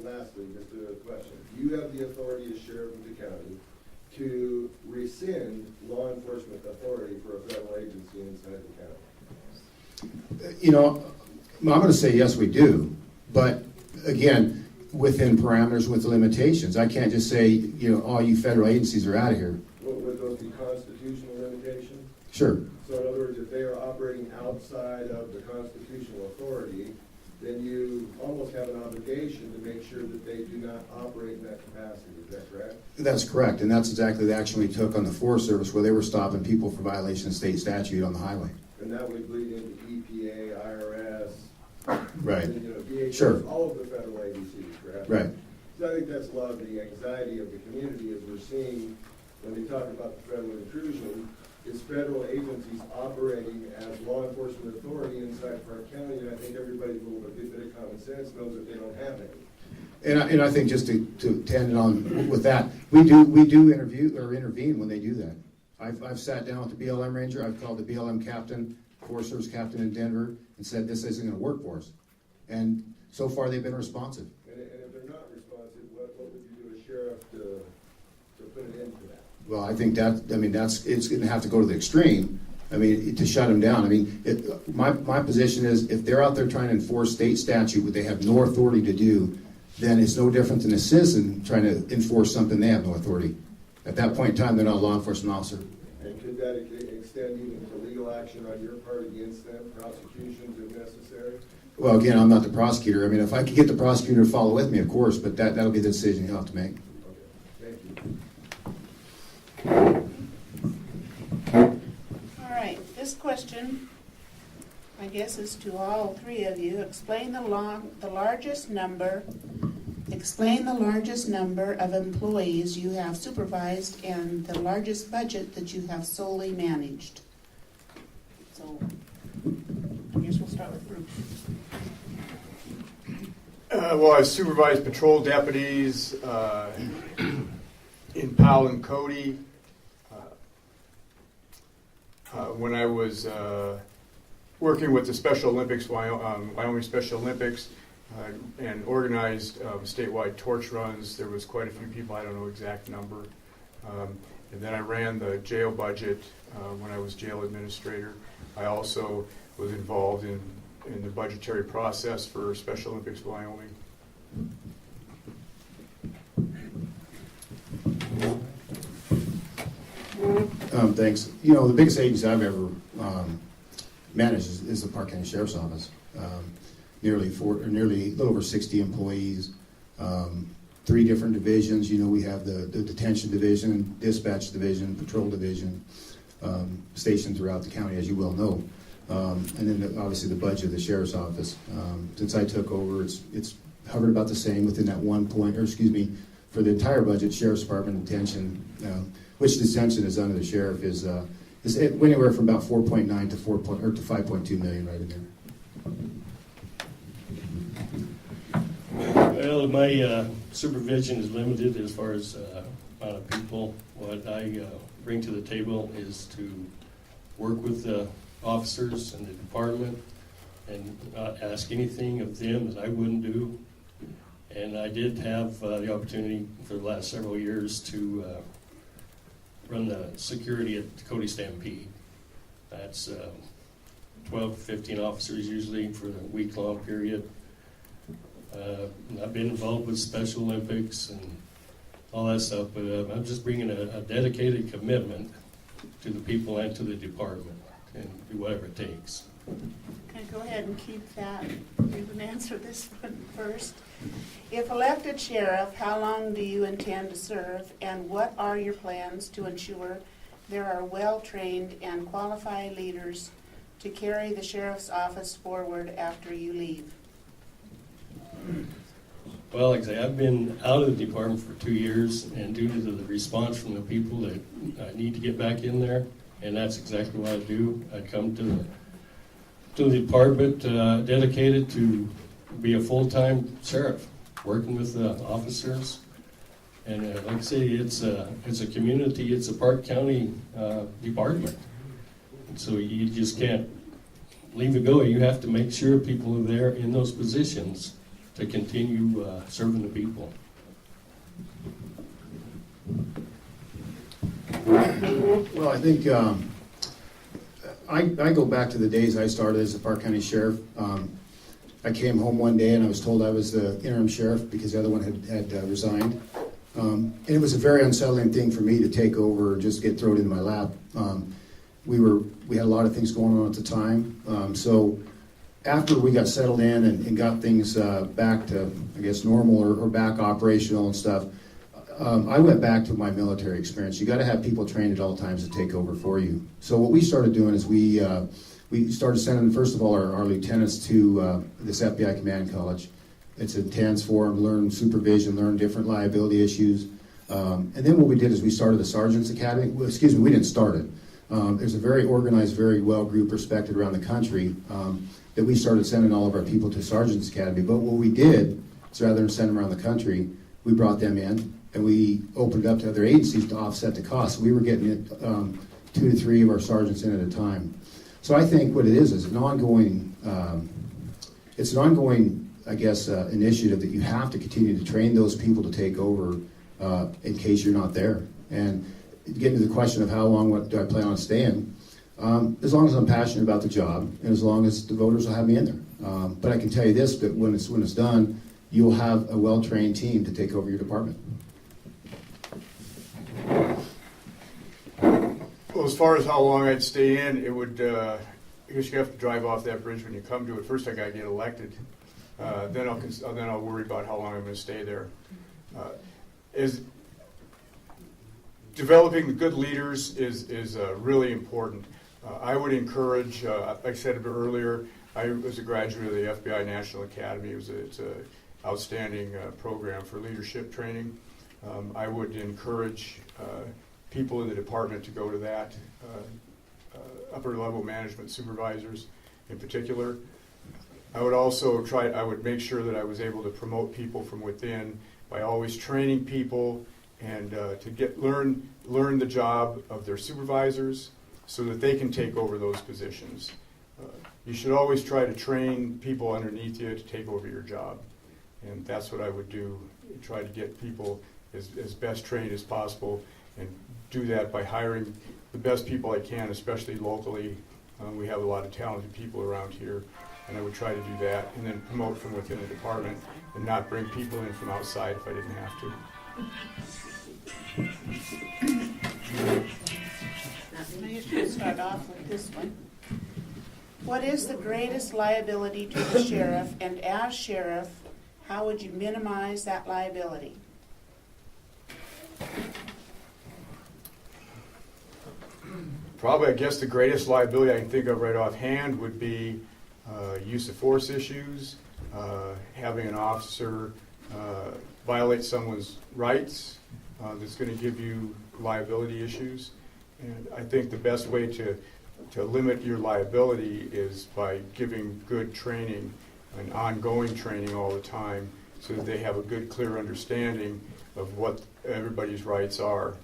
lastly, just a question. You have the authority as sheriff of the county to rescind law enforcement authority for a federal agency inside the county. You know, I'm going to say yes, we do. But again, within parameters, with limitations. I can't just say, you know, all you federal agencies are out of here. Would those be constitutional limitations? Sure. So in other words, if they are operating outside of the constitutional authority, then you almost have an obligation to make sure that they do not operate in that capacity. Is that correct? That's correct, and that's exactly the action we took on the Forest Service, where they were stopping people for violation of state statute on the highway. And that would bleed into EPA, IRS, Right. and, you know, DHS, Sure. all of the federal agencies, correct? Right. So I think that's a lot of the anxiety of the community as we're seeing when they talk about the federal intrusion, is federal agencies operating as law enforcement authority inside Park County, and I think everybody with a bit of common sense knows that they don't have any. And I think just to end it on with that, we do intervene when they do that. I've sat down with the BLM ranger. I've called the BLM captain, Forest Service captain in Denver, and said this isn't going to work for us. And so far they've been responsive. And if they're not responsive, what would you do as sheriff to put an end to that? Well, I think it's going to have to go to the extreme. I mean, to shut them down. I mean, my position is if they're out there trying to enforce state statute, what they have no authority to do, then it's no different than a citizen trying to enforce something they have no authority. At that point in time, they're not a law enforcement officer. And could that extend even to legal action on your part against them, prosecutions if necessary? Well, again, I'm not the prosecutor. I mean, if I could get the prosecutor to follow with me, of course, but that'll be the decision he'll have to make. Okay, thank you. All right, this question, I guess, is to all three of you. Explain the largest number of employees you have supervised and the largest budget that you have solely managed. So, I guess we'll start with Bruce. Well, I supervised patrol deputies in Powell and Cody. When I was working with the Special Olympics, Wyoming Special Olympics, and organized statewide torch runs, there was quite a few people, I don't know exact number. And then I ran the jail budget when I was jail administrator. I also was involved in the budgetary process for Special Olympics Wyoming. Thanks. You know, the biggest agency I've ever managed is the Park County Sheriff's Office. Nearly a little over 60 employees, 3 different divisions. You know, we have the detention division, dispatch division, patrol division, stationed throughout the county, as you well know. And then obviously the budget of the Sheriff's Office. Since I took over, it's hovered about the same within that for the entire budget, Sheriff's Department detention, which detention is under the sheriff, is anywhere from about 4.9 to 5.2 million right in there. Well, my supervision is limited as far as amount of people. What I bring to the table is to work with the officers and the department and not ask anything of them that I wouldn't do. And I did have the opportunity for the last several years to run the security at Cody Stampede. That's 12 to 15 officers usually for a week-long period. I've been involved with Special Olympics and all that stuff, but I'm just bringing a dedicated commitment to the people and to the department and do whatever it takes. Okay, go ahead and keep that. You can answer this one first. If elected sheriff, how long do you intend to serve, and what are your plans to ensure there are well-trained and qualified leaders to carry the sheriff's office forward after you leave? Well, like I say, I've been out of the department for 2 years, and due to the response from the people that I need to get back in there, and that's exactly what I do. I come to the department dedicated to be a full-time sheriff, working with the officers. And like I say, it's a community, it's a Park County department. And so you just can't leave it go. You have to make sure people are there in those positions to continue serving the people. Well, I think I go back to the days I started as a Park County Sheriff. I came home one day and I was told I was the interim sheriff because the other one had resigned. And it was a very unsettling thing for me to take over or just get thrown in my lap. We had a lot of things going on at the time. So after we got settled in and got things back to, I guess, normal or back operational and stuff, I went back to my military experience. You got to have people trained at all times to take over for you. So what we started doing is we started sending, first of all, our lieutenants to this FBI Command College. It's intense for them, learn supervision, learn different liability issues. And then what we did is we started the Sergeant's Academy. Well, excuse me, we didn't start it. There's a very organized, very well group respected around the country that we started sending all of our people to Sergeant's Academy. But what we did is rather than send them around the country, we brought them in and we opened it up to other agencies to offset the cost. We were getting 2 to 3 of our sergeants in at a time. So I think what it is an ongoing, I guess, initiative that you have to continue to train those people to take over in case you're not there. And getting to the question of how long what do I plan on staying, as long as I'm passionate about the job and as long as the voters will have me in there. But I can tell you this, that when it's done, you'll have a well-trained team to take over your department. Well, as far as how long I'd stay in, it would, I guess you have to drive off that bridge when you come to it. First I gotta get elected. Then I'll worry about how long I'm gonna stay there. Is developing the good leaders is really important. I would encourage, like I said a bit earlier, I was a graduate of the FBI National Academy. It's an outstanding program for leadership training. I would encourage people in the department to go to that, upper level management supervisors in particular. I would also I would make sure that I was able to promote people from within by always training people and to learn the job of their supervisors so that they can take over those positions. You should always try to train people underneath you to take over your job. And that's what I would do, try to get people as best trained as possible and do that by hiring the best people I can, especially locally. We have a lot of talented people around here, and I would try to do that and then promote from within the department and not bring people in from outside if I didn't have to. I should start off with this one. What is the greatest liability to the sheriff, and as sheriff, how would you minimize that liability? Probably, I guess, the greatest liability I can think of right offhand would be use of force issues, having an officer violate someone's rights that's going to give you liability issues. And I think the best way to limit your liability is by giving good training and ongoing training all the time so that they have a good, clear understanding of what everybody's rights are.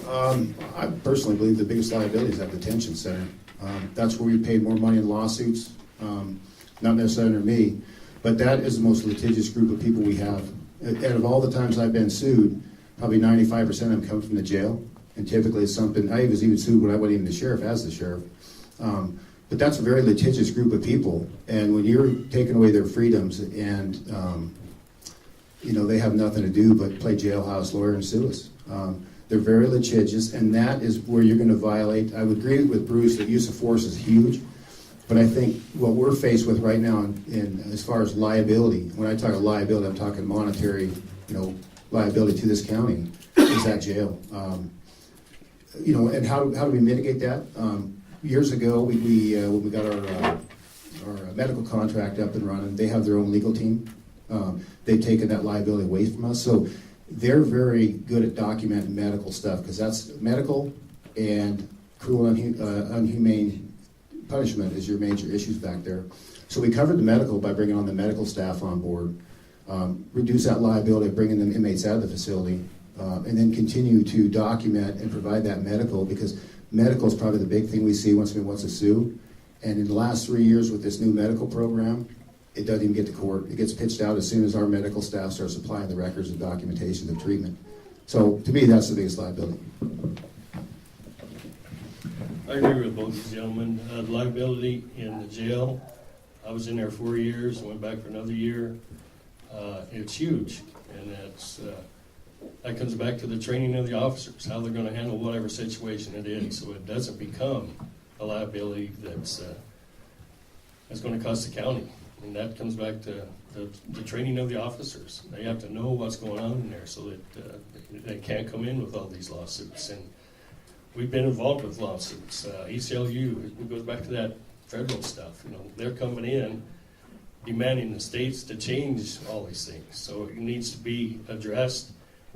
I personally believe the biggest liability is that detention center. That's where we paid more money in lawsuits, not necessarily under me, but that is the most litigious group of people we have. Out of all the times I've been sued, probably 95% of them come from the jail, and typically it's something, I was even sued when I wasn't even the sheriff as the sheriff. But that's a very litigious group of people, and when you're taking away their freedoms and they have nothing to do but play jailhouse lawyer and sue us. They're very litigious, and that is where you're going to violate. I would agree with Bruce that use of force is huge, but I think what we're faced with right now in as far as liability, when I talk about liability, I'm talking monetary, liability to this county, is that jail. And how do we mitigate that? Years ago, when we got our medical contract up and running, they have their own legal team. They've taken that liability away from us. So they're very good at documenting medical stuff, because that's medical and cruel and unhumane punishment is your major issues back there. So we covered the medical by bringing on the medical staff on board, reduce that liability of bringing them inmates out of the facility, and then continue to document and provide that medical, because medical is probably the big thing we see once somebody wants to sue. And in the last 3 years with this new medical program, it doesn't even get to court. It gets pitched out as soon as our medical staff starts supplying the records and documentation of treatment. So to me, that's the biggest liability. I agree with both these gentlemen. Liability in the jail, I was in there 4 years, went back for another year. It's huge, and that comes back to the training of the officers, how they're going to handle whatever situation it is, so it doesn't become a liability that's going to cost the county. And that comes back to the training of the officers. They have to know what's going on in there so that they can't come in with all these lawsuits. And we've been involved with lawsuits. ACLU, it goes back to that federal stuff. They're coming in demanding the states to change all these things. So it needs to be addressed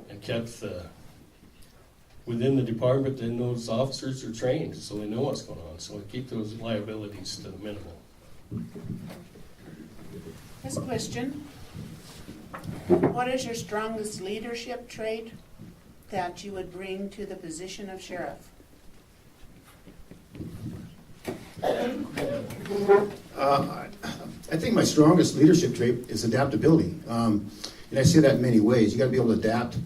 and kept within the department, and those officers are trained so they know what's going on. So we keep those liabilities to the minimal. This question, what is your strongest leadership trait that you would bring to the position of sheriff? I think my strongest leadership trait is adaptability. And I say that in many ways. You got to be able to adapt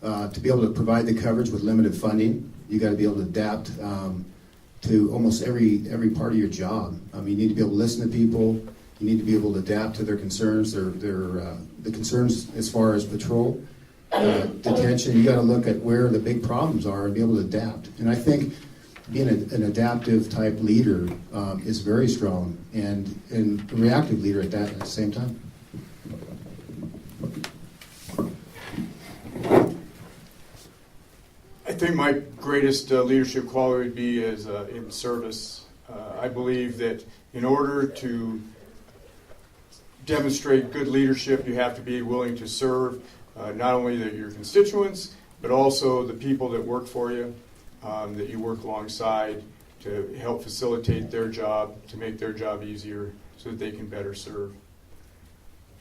to be able to provide the coverage with limited funding. You got to be able to adapt to almost every part of your job. You need to be able to listen to people. You need to be able to adapt to their concerns, the concerns as far as patrol, detention. You got to look at where the big problems are and be able to adapt. And I think being an adaptive type leader is very strong, and a reactive leader at the same time. I think my greatest leadership quality would be as in service. I believe that in order to demonstrate good leadership, you have to be willing to serve not only your constituents, but also the people that work for you, that you work alongside to help facilitate their job, to make their job easier so that they can better serve.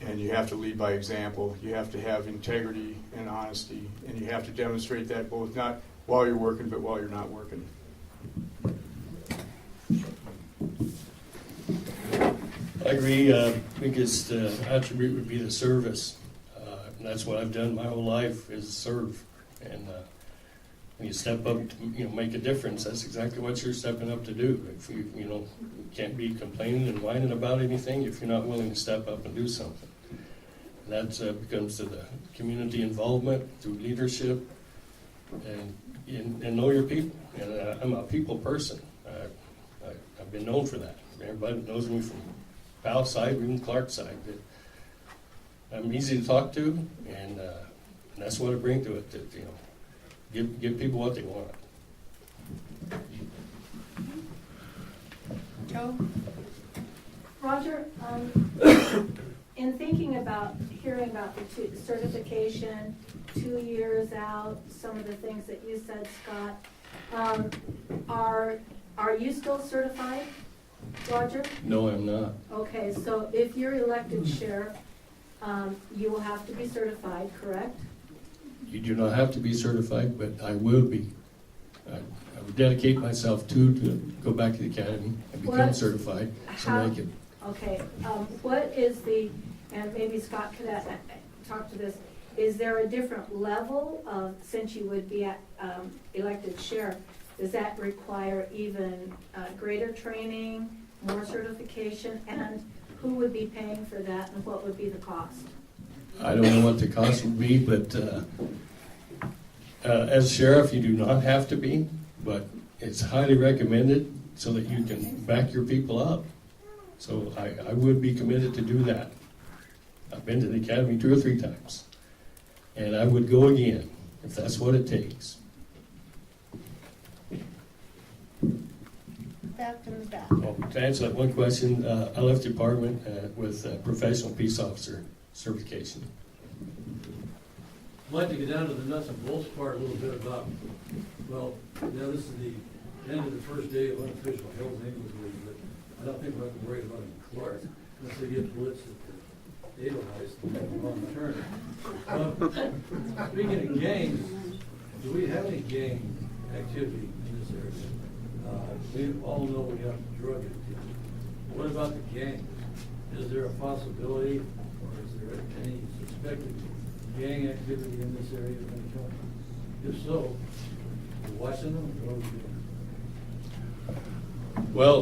And you have to lead by example. You have to have integrity and honesty, and you have to demonstrate that both not while you're working, but while you're not working. I agree. Biggest attribute would be the service. And that's what I've done my whole life, is serve. And when you step up to make a difference, that's exactly what you're stepping up to do. If you can't be complaining and whining about anything if you're not willing to step up and do something. And that becomes to the community involvement through leadership and know your people. And I'm a people person. I've been known for that. Everybody knows me from Powell's side, even Clark's side. I'm easy to talk to, and that's what I bring to it. That give people what they want. Joe? Roger, in thinking about, hearing about the certification, 2 years out, some of the things that you said, Scott, are you still certified, Roger? No, I'm not. Okay, so if you're elected sheriff, you will have to be certified, correct? You do not have to be certified, but I will be. I would dedicate myself to go back to the academy and become What? certified so How- I can. Okay, what is the, and maybe Scott could talk to this, is there a different level of, since you would be elected sheriff, does that require even greater training, more certification, and who would be paying for that, and what would be the cost? I don't know what the cost would be, but as sheriff, you do not have to be, but it's highly recommended so that you can back your people up. So I would be committed to do that. I've been to the academy 2 or 3 times, and I would go again if that's what it takes. Back in the back. Oh, to answer that one question, I left the department with professional peace officer certification. I'd like to get down to the nuts and bolts part a little bit about, well, this is the end of the first day of unofficial Hells Angels Week, but I don't think we're have to worry about it in Clark, unless they get blitzed at the Edelweiss and make a wrong turn. Speaking of gangs, do we have any gang activity in this area? We all know we have drug activity. What about the gangs? Is there a possibility, or is there any suspected gang activity in this area of any kind? If so, we're watching them, what are we doing? Well,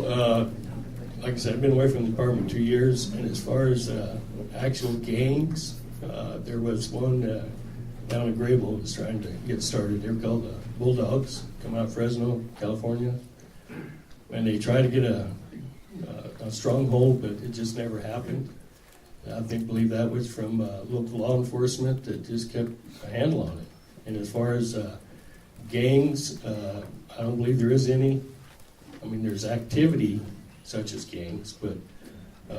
like I said, I've been away from the department 2 years, and as far as actual gangs, there was one down in Grable that was trying to get started. They were called the Bulldogs, come out of Fresno, California. And they tried to get a stronghold, but it just never happened. I believe that was from local law enforcement that just kept a handle on it. And as far as gangs, I don't believe there is any. I mean, there's activity such as gangs, but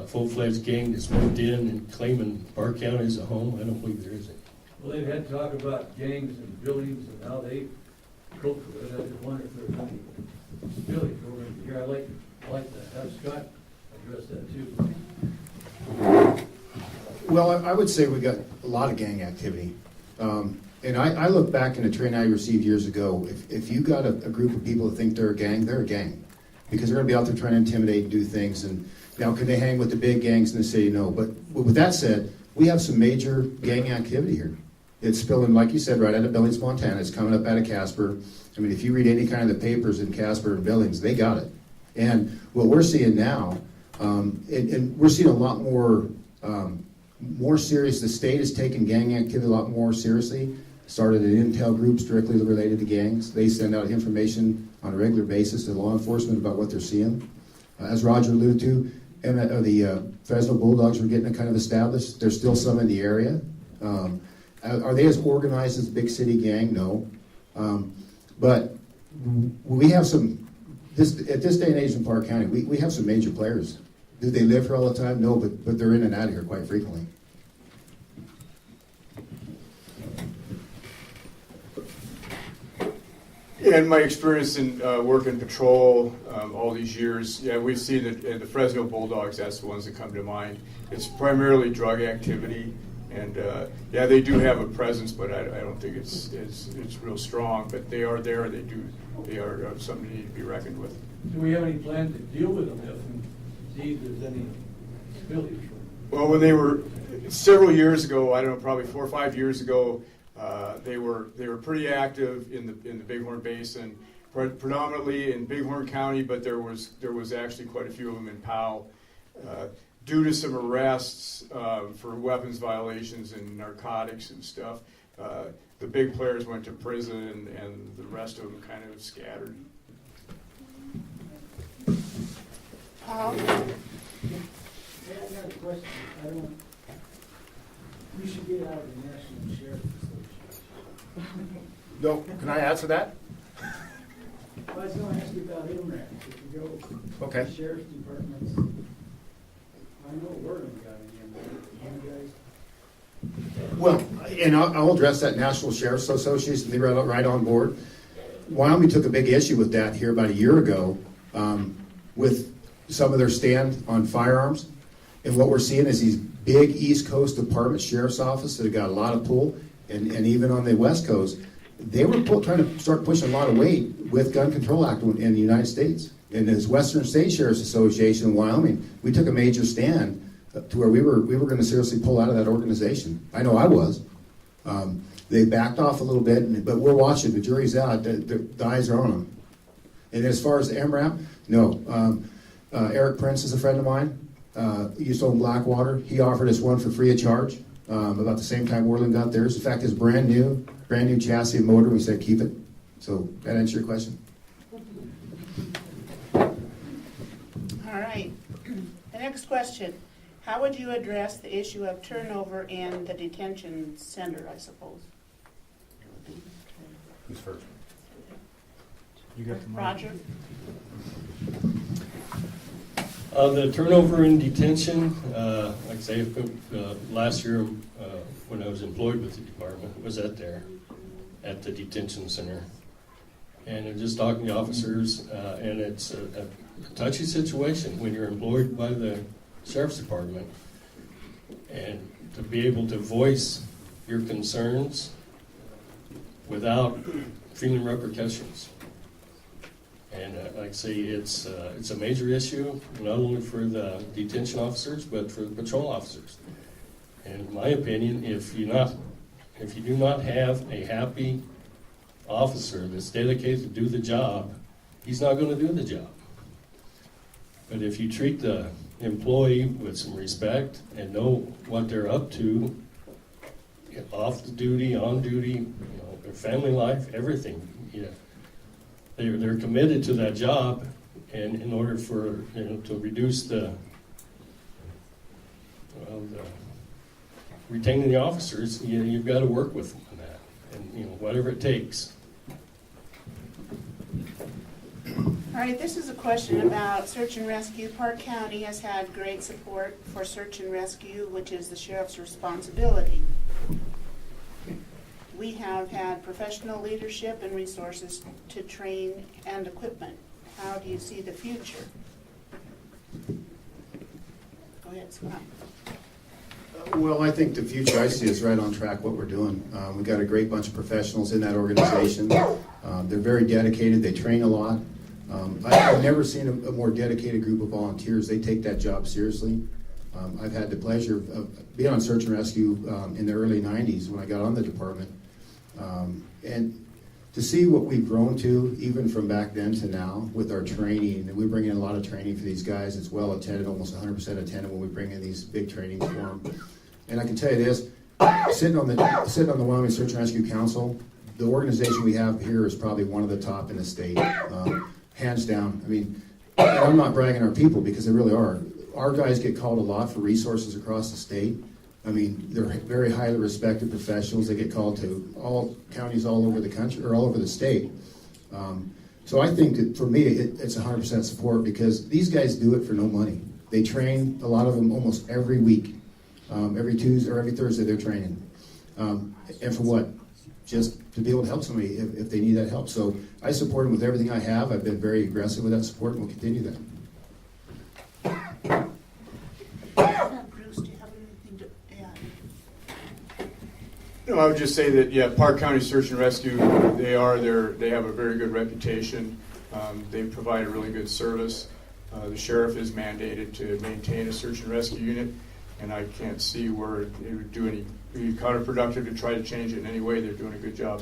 full-fledged gang that's moved in and claiming Park County as a home, I don't believe there is any. Well, they've had talk about gangs and buildings and how they cope with it. I just wonder if there's any spillage over here. I'd like to have Scott address that too. Well, I would say we got a lot of gang activity. And I look back in a training I received years ago. If you got a group of people that think they're a gang, because they're going to be out there trying to intimidate and do things. And now, can they hang with the big gangs in the city? No. But with that said, we have some major gang activity here. It's spilling, like you said, right out of Billings, Montana. It's coming up out of Casper. I mean, if you read any kind of the papers in Casper and Billings, they got it. And what we're seeing now, and we're seeing a lot more serious. The state is taking gang activity a lot more seriously. Started an intel group strictly related to gangs. They send out information on a regular basis to law enforcement about what they're seeing. As Roger alluded to, the Fresno Bulldogs were getting kind of established. There's still some in the area. Are they as organized as big city gang? No. But we have some, at this day and age in Park County, we have some major players. Do they live here all the time? No, but they're in and out of here quite frequently. In my experience in working patrol all these years, yeah, we've seen that the Fresno Bulldogs, that's the ones that come to mind. It's primarily drug activity, and yeah, they do have a presence, but I don't think it's real strong. But they are there. They are something to need to be reckoned with. Do we have any plan to deal with them if indeed there's any spillage? Well, when they were several years ago, I don't know, probably 4 or 5 years ago, they were pretty active in the Bighorn Basin, predominantly in Bighorn County, but there was actually quite a few of them in Powell. Due to some arrests for weapons violations and narcotics and stuff, the big players went to prison, and the rest of them kind of scattered. Paul? Yeah, I got a question. We should get out of the National Sheriff's Association. No, can I answer that? Well, I was going to ask you about IMRAC. If you go Okay. to sheriff's departments, I know Oregon got an IMRAC. You guys? Well, and I'll address that. National Sheriff's Association, they were right on board. Wyoming took a big issue with that here about a year ago with some of their stand on firearms. And what we're seeing is these big East Coast department sheriff's offices that have got a lot of pull, and even on the West Coast, they were trying to start pushing a lot of weight with Gun Control Act in the United States. And as Western State Sheriff's Association in Wyoming, we took a major stand to where we were going to seriously pull out of that organization. I know I was. They backed off a little bit, but we're watching. The jury's out. The eyes are on them. And as far as the MRAP, no. Eric Prince is a friend of mine. He used to own Blackwater. He offered us one for free of charge about the same time Orland got theirs. In fact, it's brand new chassis and motor. We said keep it. So that answer your question? All right. The next question. How would you address the issue of turnover in the detention center, I suppose? Who's first? You got the mic. Roger? The turnover in detention, like I say, last year when I was employed with the department, was at the detention center. And just talking to officers, and it's a touchy situation when you're employed by the sheriff's department, and to be able to voice your concerns without feeling repercussions. And like I say, it's a major issue, not only for the detention officers, but for the patrol officers. And in my opinion, if you do not have a happy officer that's dedicated to do the job, he's not going to do the job. But if you treat the employee with some respect and know what they're up to, off the duty, on duty, their family life, everything, they're committed to that job, and in order for to reduce the retaining the officers, you've got to work with them on that, and whatever it takes. All right, this is a question about search and rescue. Park County has had great support for search and rescue, which is the sheriff's responsibility. We have had professional leadership and resources to train and equipment. How do you see the future? Go ahead, Scott. Well, I think the future I see is right on track what we're doing. We've got a great bunch of professionals in that organization. They're very dedicated. They train a lot. I've never seen a more dedicated group of volunteers. They take that job seriously. I've had the pleasure of being on search and rescue in the early 90s when I got on the department. And to see what we've grown to, even from back then to now, with our training, and we bring in a lot of training for these guys. It's well attended, almost 100% attended when we bring in these big trainings for them. And I can tell you this, sitting on the Wyoming Search and Rescue Council, the organization we have here is probably one of the top in the state, hands down. I mean, and I'm not bragging our people because they really are. Our guys get called a lot for resources across the state. I mean, they're very highly respected professionals. They get called to all counties all over the country, or all over the state. So I think that for me, it's 100% support because these guys do it for no money. They train, a lot of them, almost every week. Every Tuesday or every Thursday they're training. And for what? Just to be able to help somebody if they need that help. So I support them with everything I have. I've been very aggressive with that support and will continue that. Bruce, do you have anything to add? No, I would just say that, yeah, Park County Search and Rescue, they have a very good reputation. They provide a really good service. The sheriff is mandated to maintain a search and rescue unit, and I can't see where it would be counterproductive to try to change it in any way. They're doing a good job.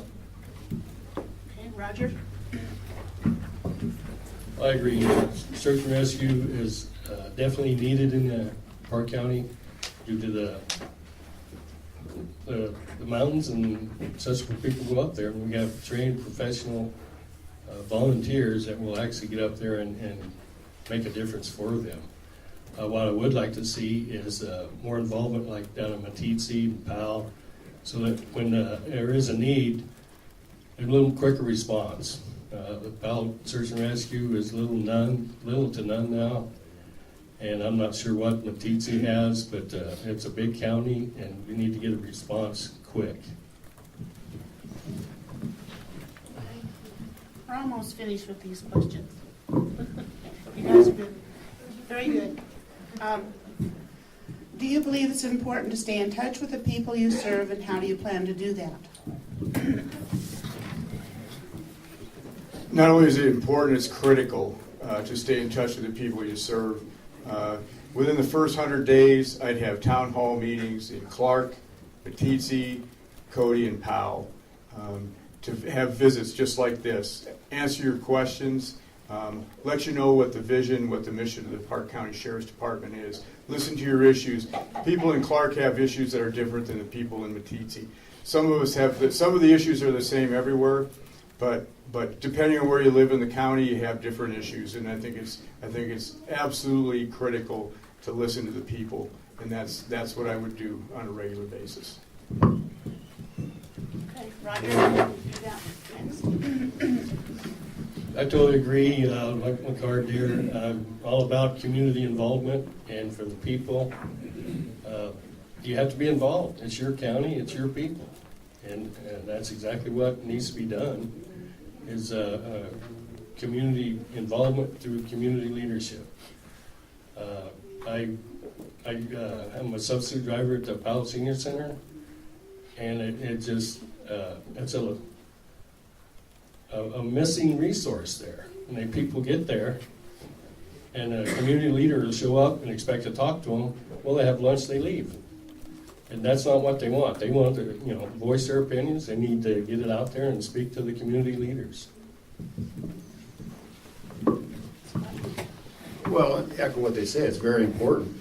Okay, Roger? I agree. Search and rescue is definitely needed in Park County due to the mountains and such where people go up there. We have trained professional volunteers that will actually get up there and make a difference for them. What I would like to see is more involvement like down in Meeteetse and Powell, so that when there is a need, a little quicker response. The Powell Search and Rescue is little to none now, and I'm not sure what Meeteetse has, but it's a big county, and we need to get a response quick. We're almost finished with these questions. You guys have been very good. Do you believe it's important to stay in touch with the people you serve, and how do you plan to do that? Not only is it important, it's critical to stay in touch with the people you serve. Within the first 100 days, I'd have town hall meetings in Clark, Batteatsy, Cody, and Powell to have visits just like this, answer your questions, let you know what the vision, what the mission of the Park County Sheriff's Department is, listen to your issues. People in Clark have issues that are different than the people in Batteatsy. Some of the issues are the same everywhere, but depending on where you live in the county, you have different issues, and I think it's absolutely critical to listen to the people, and that's what I would do on a regular basis. Okay, Roger, you do that next. I totally agree, like my card there, all about community involvement and for the people. You have to be involved. It's your county, it's your people. And that's exactly what needs to be done, is community involvement through community leadership. I'm a substitute driver at the Powell Senior Center, and it's a missing resource there. And then people get there, and a community leader will show up and expect to talk to them. Well, they have lunch, they leave. And that's not what they want. They want to, voice their opinions. They need to get it out there and speak to the community leaders. Well, echo what they say, it's very important.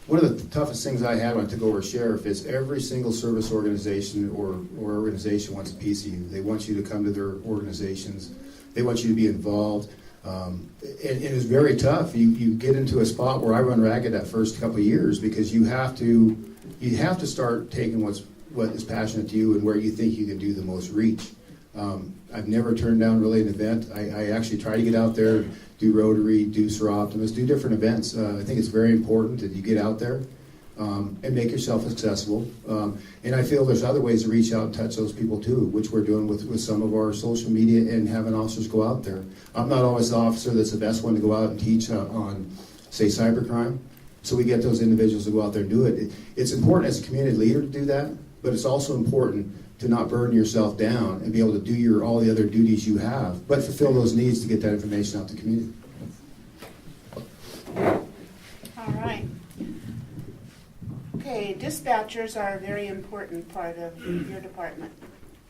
One of the toughest things I had when I took over as sheriff is every single service organization or organization wants a piece of you. They want you to come to their organizations. They want you to be involved. And it is very tough. You get into a spot where I run ragged that first couple of years because you have to start taking what is passionate to you and where you think you can do the most reach. I've never turned down really an event. I actually try to get out there, do Rotary, do Sir Optimus, do different events. I think it's very important that you get out there and make yourself accessible. And I feel there's other ways to reach out and touch those people too, which we're doing with some of our social media and having officers go out there. I'm not always the officer that's the best one to go out and teach on, say, cybercrime. So we get those individuals to go out there and do it. It's important as a community leader to do that, but it's also important to not burden yourself down and be able to do all the other duties you have, but fulfill those needs to get that information out to the community. All right. Okay, dispatchers are a very important part of your department.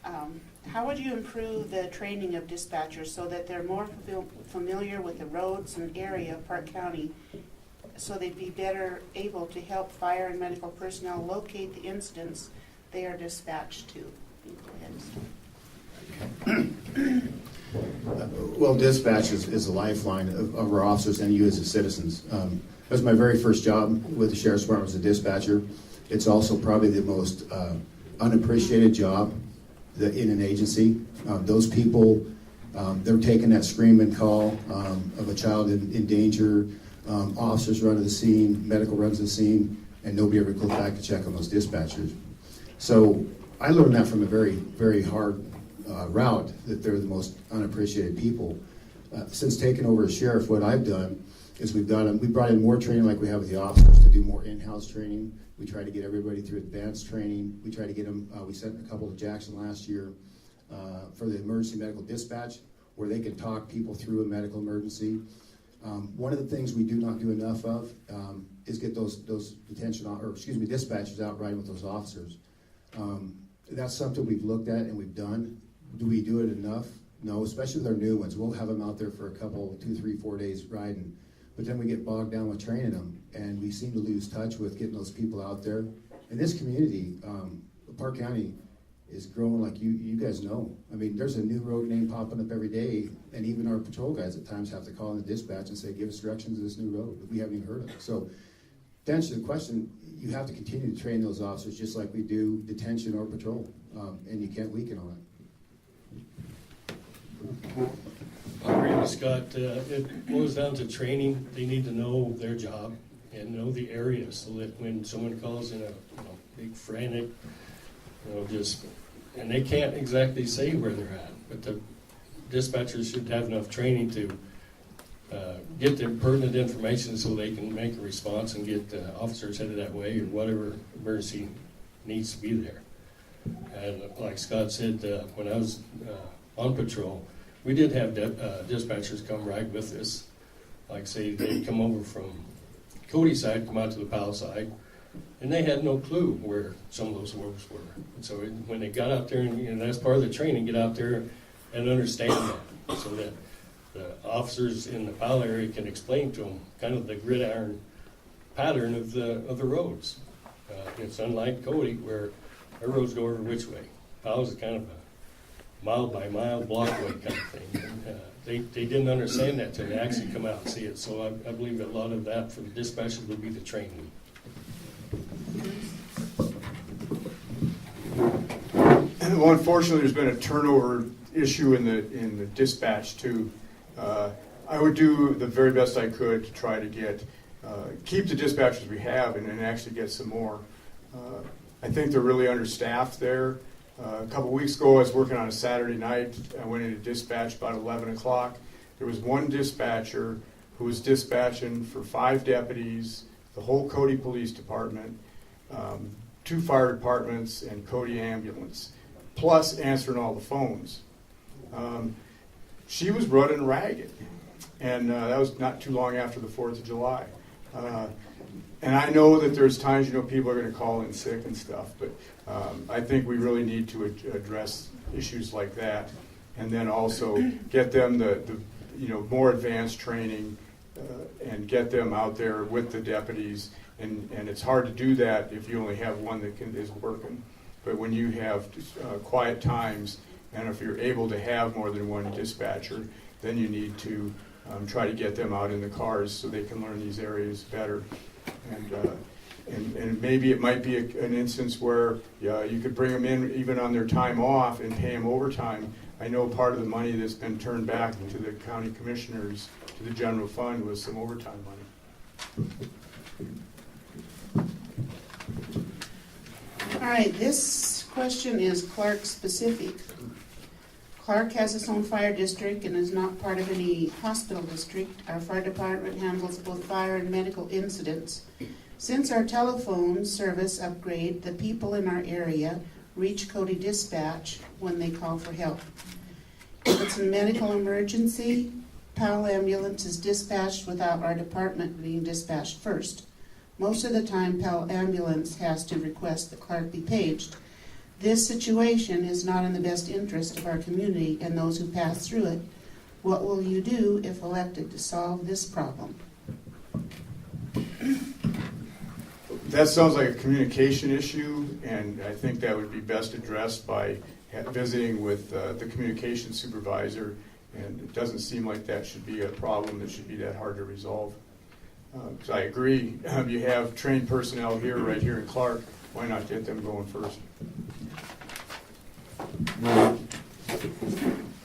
How would you improve the training of dispatchers so that they're more familiar with the roads and area of Park County, so they'd be better able to help fire and medical personnel locate the incidents they are dispatched to? Go ahead. Well, dispatch is a lifeline of our officers and you as the citizens. That was my very first job with the Sheriff's Department as a dispatcher. It's also probably the most unappreciated job in an agency. Those people, they're taking that screaming call of a child in danger. Officers run to the scene, medical runs to the scene, and nobody ever goes back to check on those dispatchers. So I learned that from a very, very hard route, that they're the most unappreciated people. Since taking over as sheriff, what I've done is we brought in more training like we have with the officers to do more in-house training. We try to get everybody through advanced training. We try to get them, we sent a couple to Jackson last year for the emergency medical dispatch, where they can talk people through a medical emergency. One of the things we do not do enough of is get those dispatchers out riding with those officers. That's something we've looked at and we've done. Do we do it enough? No, especially with our new ones. We'll have them out there for a couple, 2, 3, 4 days riding, but then we get bogged down with training them, and we seem to lose touch with getting those people out there. In this community, Park County is growing like you guys know. I mean, there's a new road name popping up every day, and even our patrol guys at times have to call in the dispatch and say, give us directions to this new road that we haven't even heard of. So to answer the question, you have to continue to train those officers just like we do detention or patrol, and you can't weaken on it. I agree with Scott. It boils down to training. They need to know their job and know the area, so that when someone calls in a big frantic, and they can't exactly say where they're at, but the dispatchers should have enough training to get the pertinent information so they can make a response and get officers headed that way or whatever emergency needs to be there. And like Scott said, when I was on patrol, we did have dispatchers come ride with us. Like say they'd come over from Cody side, come out to the Powell side, and they had no clue where some of those roads were. And so when they got out there, and that's part of the training, get out there and understand that, so that the officers in the Powell area can explain to them kind of the gridiron pattern of the roads. It's unlike Cody, where their roads go over which way. Powell's kind of a mile by mile blockway kind of thing. And, they didn't understand that till they actually come out and see it. So I believe a lot of that for the dispatchers will be the training. Well, unfortunately, there's been a turnover issue in the dispatch too. I would do the very best I could to try to keep the dispatchers we have and actually get some more. I think they're really understaffed there. A couple weeks ago, I was working on a Saturday night. I went into dispatch about 11 o'clock. There was one dispatcher who was dispatching for 5 deputies, the whole Cody Police Department, 2 fire departments, and Cody Ambulance, plus answering all the phones. She was running ragged, and that was not too long after the 4th of July. And I know that there's times, people are going to call in sick and stuff, but I think we really need to address issues like that, and then also get them the more advanced training and get them out there with the deputies. And it's hard to do that if you only have one that is working. But when you have quiet times, and if you're able to have more than one dispatcher, then you need to try to get them out in the cars so they can learn these areas better. And maybe it might be an instance where you could bring them in even on their time off and pay them overtime. I know part of the money that's been turned back to the county commissioners, to the general fund, was some overtime money. All right, this question is Clark specific. Clark has its own fire district and is not part of any hospital district. Our fire department handles both fire and medical incidents. Since our telephone service upgrade, the people in our area reach Cody Dispatch when they call for help. If it's a medical emergency, Powell Ambulance is dispatched without our department being dispatched first. Most of the time, Powell Ambulance has to request that Clark be paged. This situation is not in the best interest of our community and those who pass through it. What will you do if elected to solve this problem? That sounds like a communication issue, and I think that would be best addressed by visiting with the communication supervisor, and it doesn't seem like that should be a problem that should be that hard to resolve. So I agree, you have trained personnel right here in Clark, why not get them going first?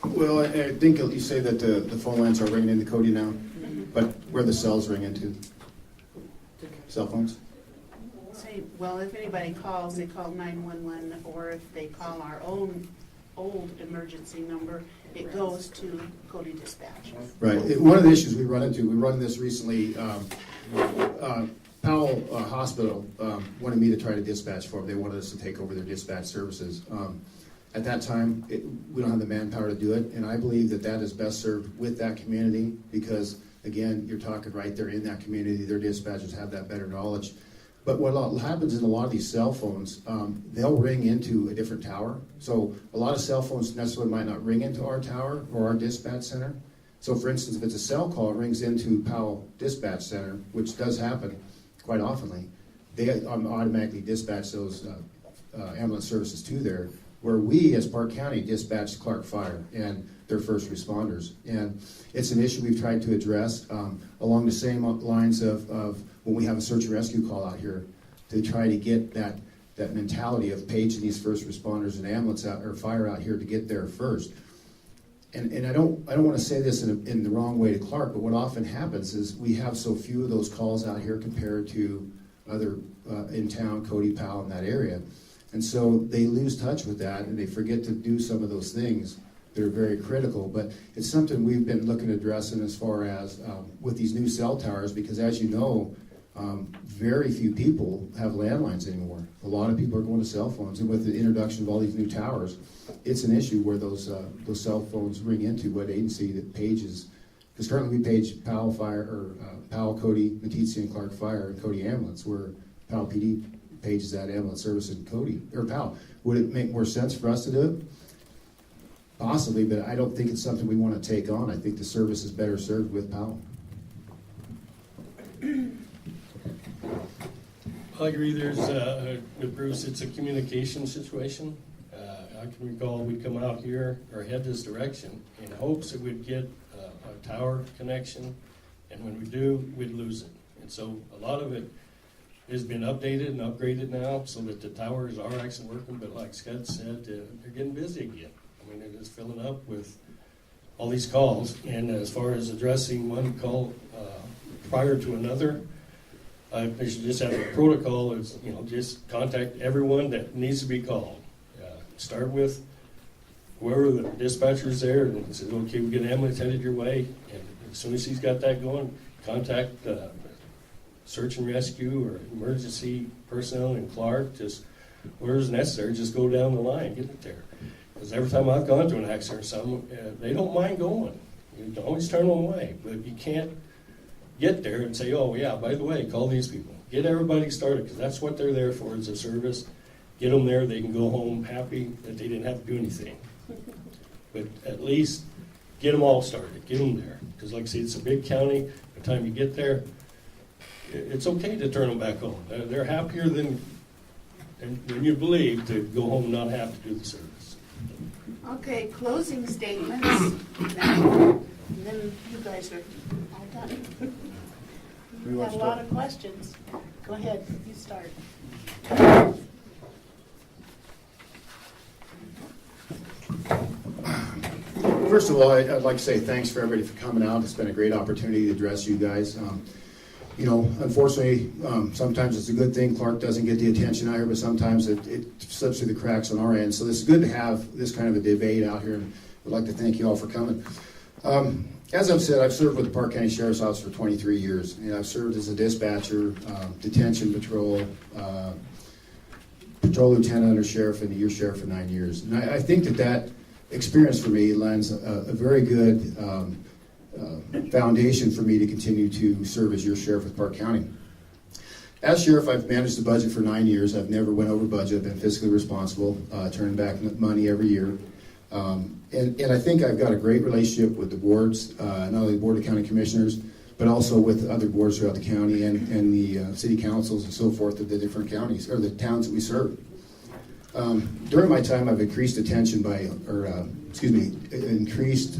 Well, I think you say that the phone lines are ringing into Cody now, but where the cells ring into? Cell phones? Say, well, if anybody calls, they call 911, or if they call our own old emergency number, it goes to Cody Dispatch. Right. One of the issues we run into, we run this recently, Powell Hospital wanted me to try to dispatch for them. They wanted us to take over their dispatch services. At that time, we don't have the manpower to do it, and I believe that is best served with that community because, again, you're talking right there in that community. Their dispatchers have that better knowledge. But what happens in a lot of these cell phones, they'll ring into a different tower. So a lot of cell phones necessarily might not ring into our tower or our dispatch center. So for instance, if it's a cell call, it rings into Powell Dispatch Center, which does happen quite oftenly. They automatically dispatch those ambulance services to there, where we as Park County dispatch Clark Fire and their first responders. And it's an issue we've tried to address along the same lines of when we have a search and rescue call out here, to try to get that mentality of paging these first responders and ambulance out, or fire out here to get there first. And I don't want to say this in the wrong way to Clark, but what often happens is we have so few of those calls out here compared to other in town, Cody, Powell, in that area. And so they lose touch with that, and they forget to do some of those things that are very critical, but it's something we've been looking at addressing as far as with these new cell towers, because as you know, very few people have landlines anymore. A lot of people are going to cell phones, and with the introduction of all these new towers, it's an issue where those cell phones ring into what agency that pages. Because currently we page Powell Fire, or Powell, Cody, Meteetsee, and Clark Fire, and Cody Ambulance, where Powell PD pages that ambulance service in Cody, or Powell. Would it make more sense for us to do it? Possibly, but I don't think it's something we want to take on. I think the service is better served with Powell. I agree. There's, with Bruce, it's a communication situation. I can recall we'd come out here or head this direction in hopes that we'd get a tower connection, and when we do, we'd lose it. And so a lot of it has been updated and upgraded now so that the towers are actually working, but like Scott said, they're getting busy again. I mean, they're just filling up with all these calls. And as far as addressing one call prior to another, they should just have a protocol. Is, you know, just contact everyone that needs to be called. Start with whoever the dispatcher's there and says, okay, we get an ambulance headed your way. And as soon as he's got that going, contact search and rescue or emergency personnel in Clark. Just where's necessary, just go down the line, get it there. Because every time I've gone to an accident or something, they don't mind going. You can always turn them away, but you can't get there and say, oh yeah, by the way, call these people. Get everybody started, because that's what they're there for, is a service. Get them there, they can go home happy that they didn't have to do anything. But at least get them all started, get them there. Because like I said, it's a big county. By the time you get there, it's okay to turn them back on. They're happier than you believe to go home and not have to do the service. Okay, closing statements now, and then you guys are all done. You have a lot of questions. Go ahead, you start. First of all, I'd like to say thanks for everybody for coming out. It's been a great opportunity to address you guys. You know, unfortunately, sometimes it's a good thing Clark doesn't get the attention out here, but sometimes it slips through the cracks on our end. So it's good to have this kind of a debate out here, and I'd like to thank you all for coming. As I've said, I've served with the Park County Sheriff's Office for 23 years, and I've served as a dispatcher, detention patrol, patrol lieutenant under sheriff, and a year sheriff for 9 years. And I think that experience for me lends a very good foundation for me to continue to serve as your sheriff with Park County. As sheriff, I've managed the budget for 9 years. I've never went over budget. I've been fiscally responsible, turning back money every year. And I think I've got a great relationship with the boards, not only the Board of County Commissioners, but also with other boards throughout the county and the city councils and so forth of the different counties, or the towns that we serve. During my time, I've increased attention by, increased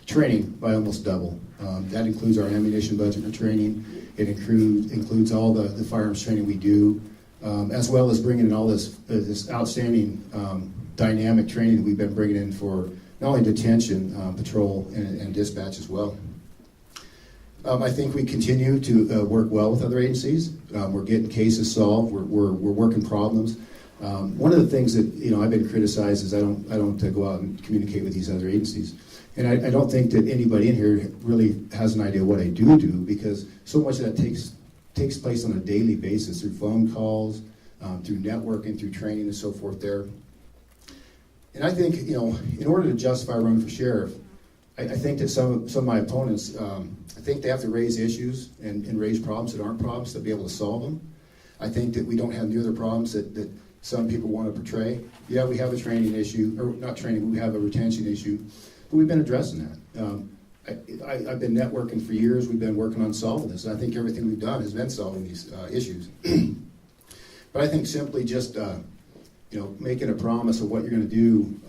training by almost double. That includes our ammunition budget and training. It includes all the firearms training we do, as well as bringing in all this outstanding dynamic training that we've been bringing in for not only detention, patrol, and dispatch as well. I think we continue to work well with other agencies. We're getting cases solved. We're working problems. One of the things that I've been criticized is I don't go out and communicate with these other agencies, and I don't think that anybody in here really has an idea what I do because so much of that takes place on a daily basis through phone calls, through networking, through training, and so forth. There, and I think in order to justify running for sheriff, I think that some of my opponents, I think they have to raise issues and raise problems that aren't problems to be able to solve them. I think that we don't have the other problems that some people want to portray. Yeah, we have a training issue, or not training, but we have a retention issue, but we've been addressing that. I've been networking for years. We've been working on solving this, and I think everything we've done has been solving these issues. But I think simply just making a promise of what you're going to do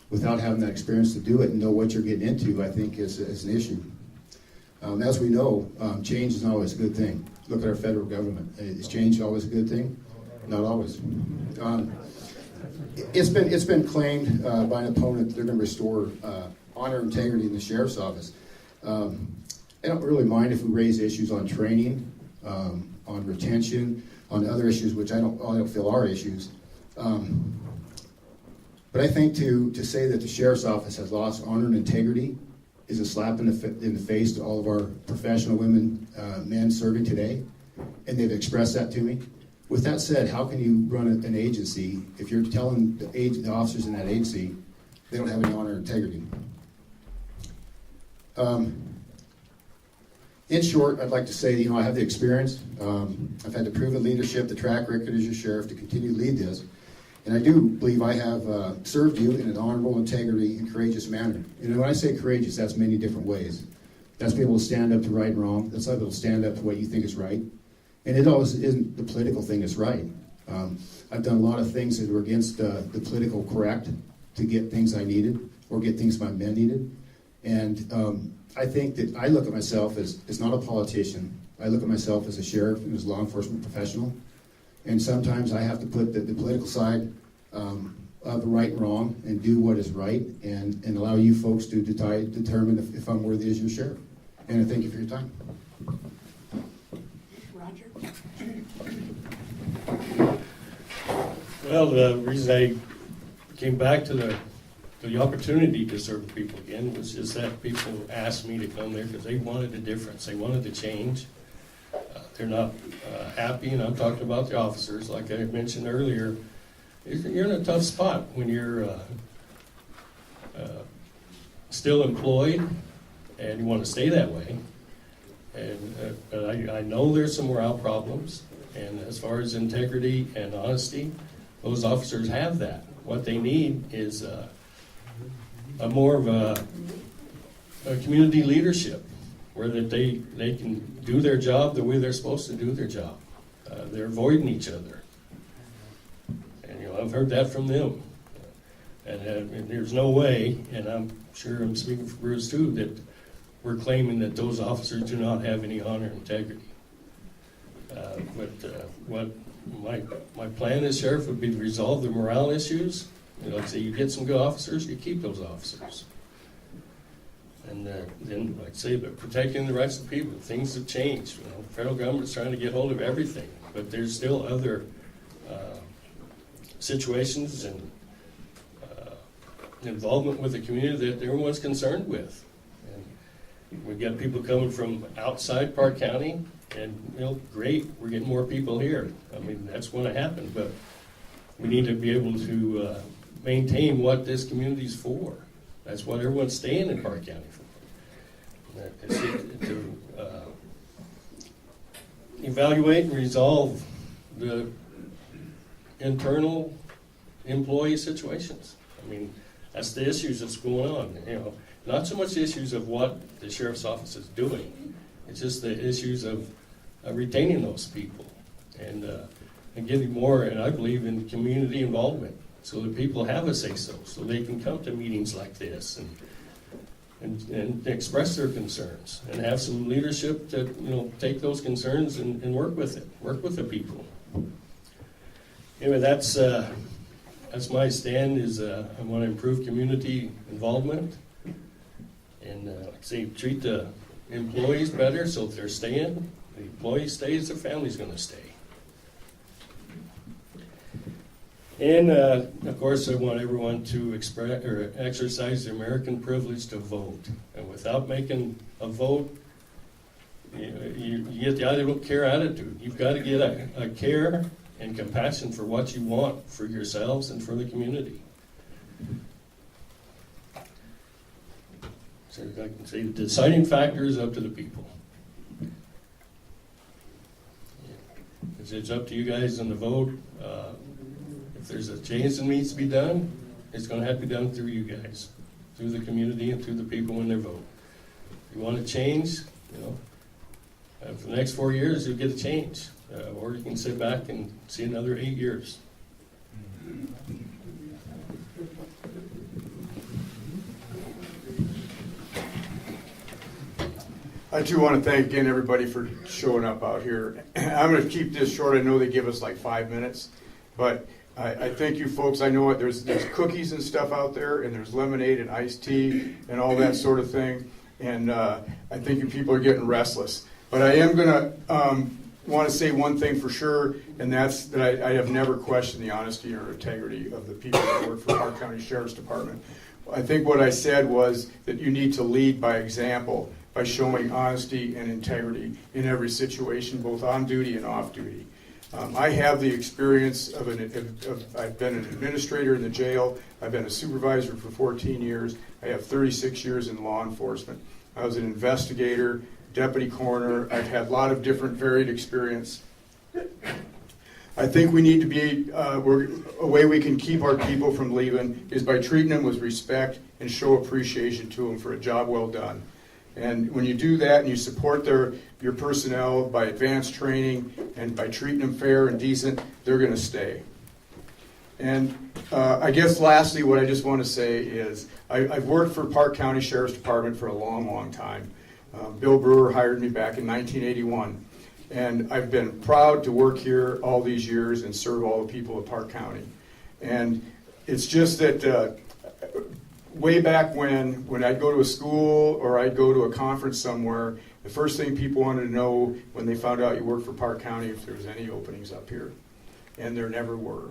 without having that experience to do it and know what you're getting into, I think is an issue. As we know, change is not always a good thing. Look at our federal government. Is change always a good thing? Not always. It's been claimed by an opponent that they're going to restore honor and integrity in the sheriff's office. I don't really mind if we raise issues on training, on retention, on other issues which I don't feel are issues. But But I think to say that the sheriff's office has lost honor and integrity is a slap in the face to all of our professional women, men serving today, and they've expressed that to me. With that said, how can you run an agency if you're telling the officers in that agency they don't have any honor and integrity? In short, I'd like to say, I have the experience. I've had the proven leadership, the track record as your sheriff to continue to lead this. And I do believe I have served you in an honorable, integrity, and courageous manner. When I say courageous, that's many different ways. That's being able to stand up to right and wrong. That's able to stand up to what you think is right. And it always isn't the political thing that's right. I've done a lot of things that were against the political correct to get things I needed or get things my men needed. And I think that I look at myself as not a politician. I look at myself as a sheriff and as a law enforcement professional. And sometimes I have to put the political side of the right and wrong and do what is right and allow you folks to determine if I'm worthy as your sheriff. And I thank you for your time. Roger? Well, the reason I came back to the opportunity to serve people again was just that people asked me to come there because they wanted a difference. They wanted to change. They're not happy, and I'm talking about the officers. Like I mentioned earlier, you're in a tough spot when you're still employed and you want to stay that way. And but I know there's some morale problems, and as far as integrity and honesty, those officers have that. What they need is a more of a community leadership, where that they can do their job the way they're supposed to do their job. They're avoiding each other, and I've heard that from them. And there's no way, and I'm sure I'm speaking for Bruce too, that we're claiming that those officers do not have any honor and integrity. What my plan as sheriff would be to resolve the morale issues. So you get some good officers, you keep those officers. And then, like I say, but protecting the rights of people. Things have changed. The federal government's trying to get hold of everything, but there's still other situations and involvement with the community that everyone's concerned with. And we've got people coming from outside Park County, and great, we're getting more people here. I mean, that's going to happen, but we need to be able to maintain what this community's for. That's what everyone's staying in Park County for. It's to evaluate and resolve the internal employee situations. I mean, that's the issues that's going on. Not so much the issues of what the sheriff's office is doing. It's just the issues of retaining those people and getting more, and I believe in community involvement, so that people have a say-so, so they can come to meetings like this and express their concerns and have some leadership to take those concerns and work with the people. Anyway, that's my stand. Is I want to improve community involvement and like I say, treat the employees better, so if they're staying, the employee stays, their family's going to stay. And of course, I want everyone to express or exercise their American privilege to vote. And without making a vote, you get the I don't care attitude. You've got to get a care and compassion for what you want for yourselves and for the community. So I can say the deciding factor is up to the people. It's up to you guys on the vote. If there's a change that needs to be done, it's going to have to be done through you guys, through the community and through the people in their vote. If you want to change, for the next 4 years, you'll get a change. Or you can sit back and see another 8 years. I too want to thank again everybody for showing up out here. I'm going to keep this short. I know they give us like 5 minutes, but I thank you folks. I know what there's cookies and stuff out there, and there's lemonade and iced tea and all that sort of thing. And I think you people are getting restless. But I am going to want to say one thing for sure, and that's that I have never questioned the honesty or integrity of the people that work for Park County Sheriff's Department. I think what I said was that you need to lead by example, by showing honesty and integrity in every situation, both on duty and off duty. I have the experience of I've been an administrator in the jail. I've been a supervisor for 14 years. I have 36 years in law enforcement. I was an investigator, deputy coroner. I've had a lot of different varied experience. I think we need to be, a way we can keep our people from leaving is by treating them with respect and show appreciation to them for a job well done. And when you do that and you support your personnel by advanced training and by treating them fair and decent, they're going to stay. And I guess lastly, what I just want to say is I've worked for Park County Sheriff's Department for a long, long time. Bill Brewer hired me back in 1981. And I've been proud to work here all these years and serve all the people of Park County. And it's just that way back when I'd go to a school or I'd go to a conference somewhere, the first thing people wanted to know when they found out you worked for Park County if there was any openings up here. And there never were.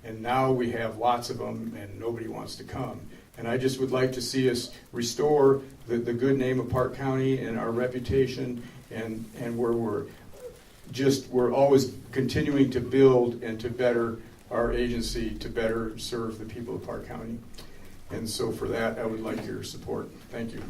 And now we have lots of them and nobody wants to come. And I just would like to see us restore the good name of Park County and our reputation and where we're always continuing to build and to better our agency to better serve the people of Park County. And so for that, I would like your support. Thank you.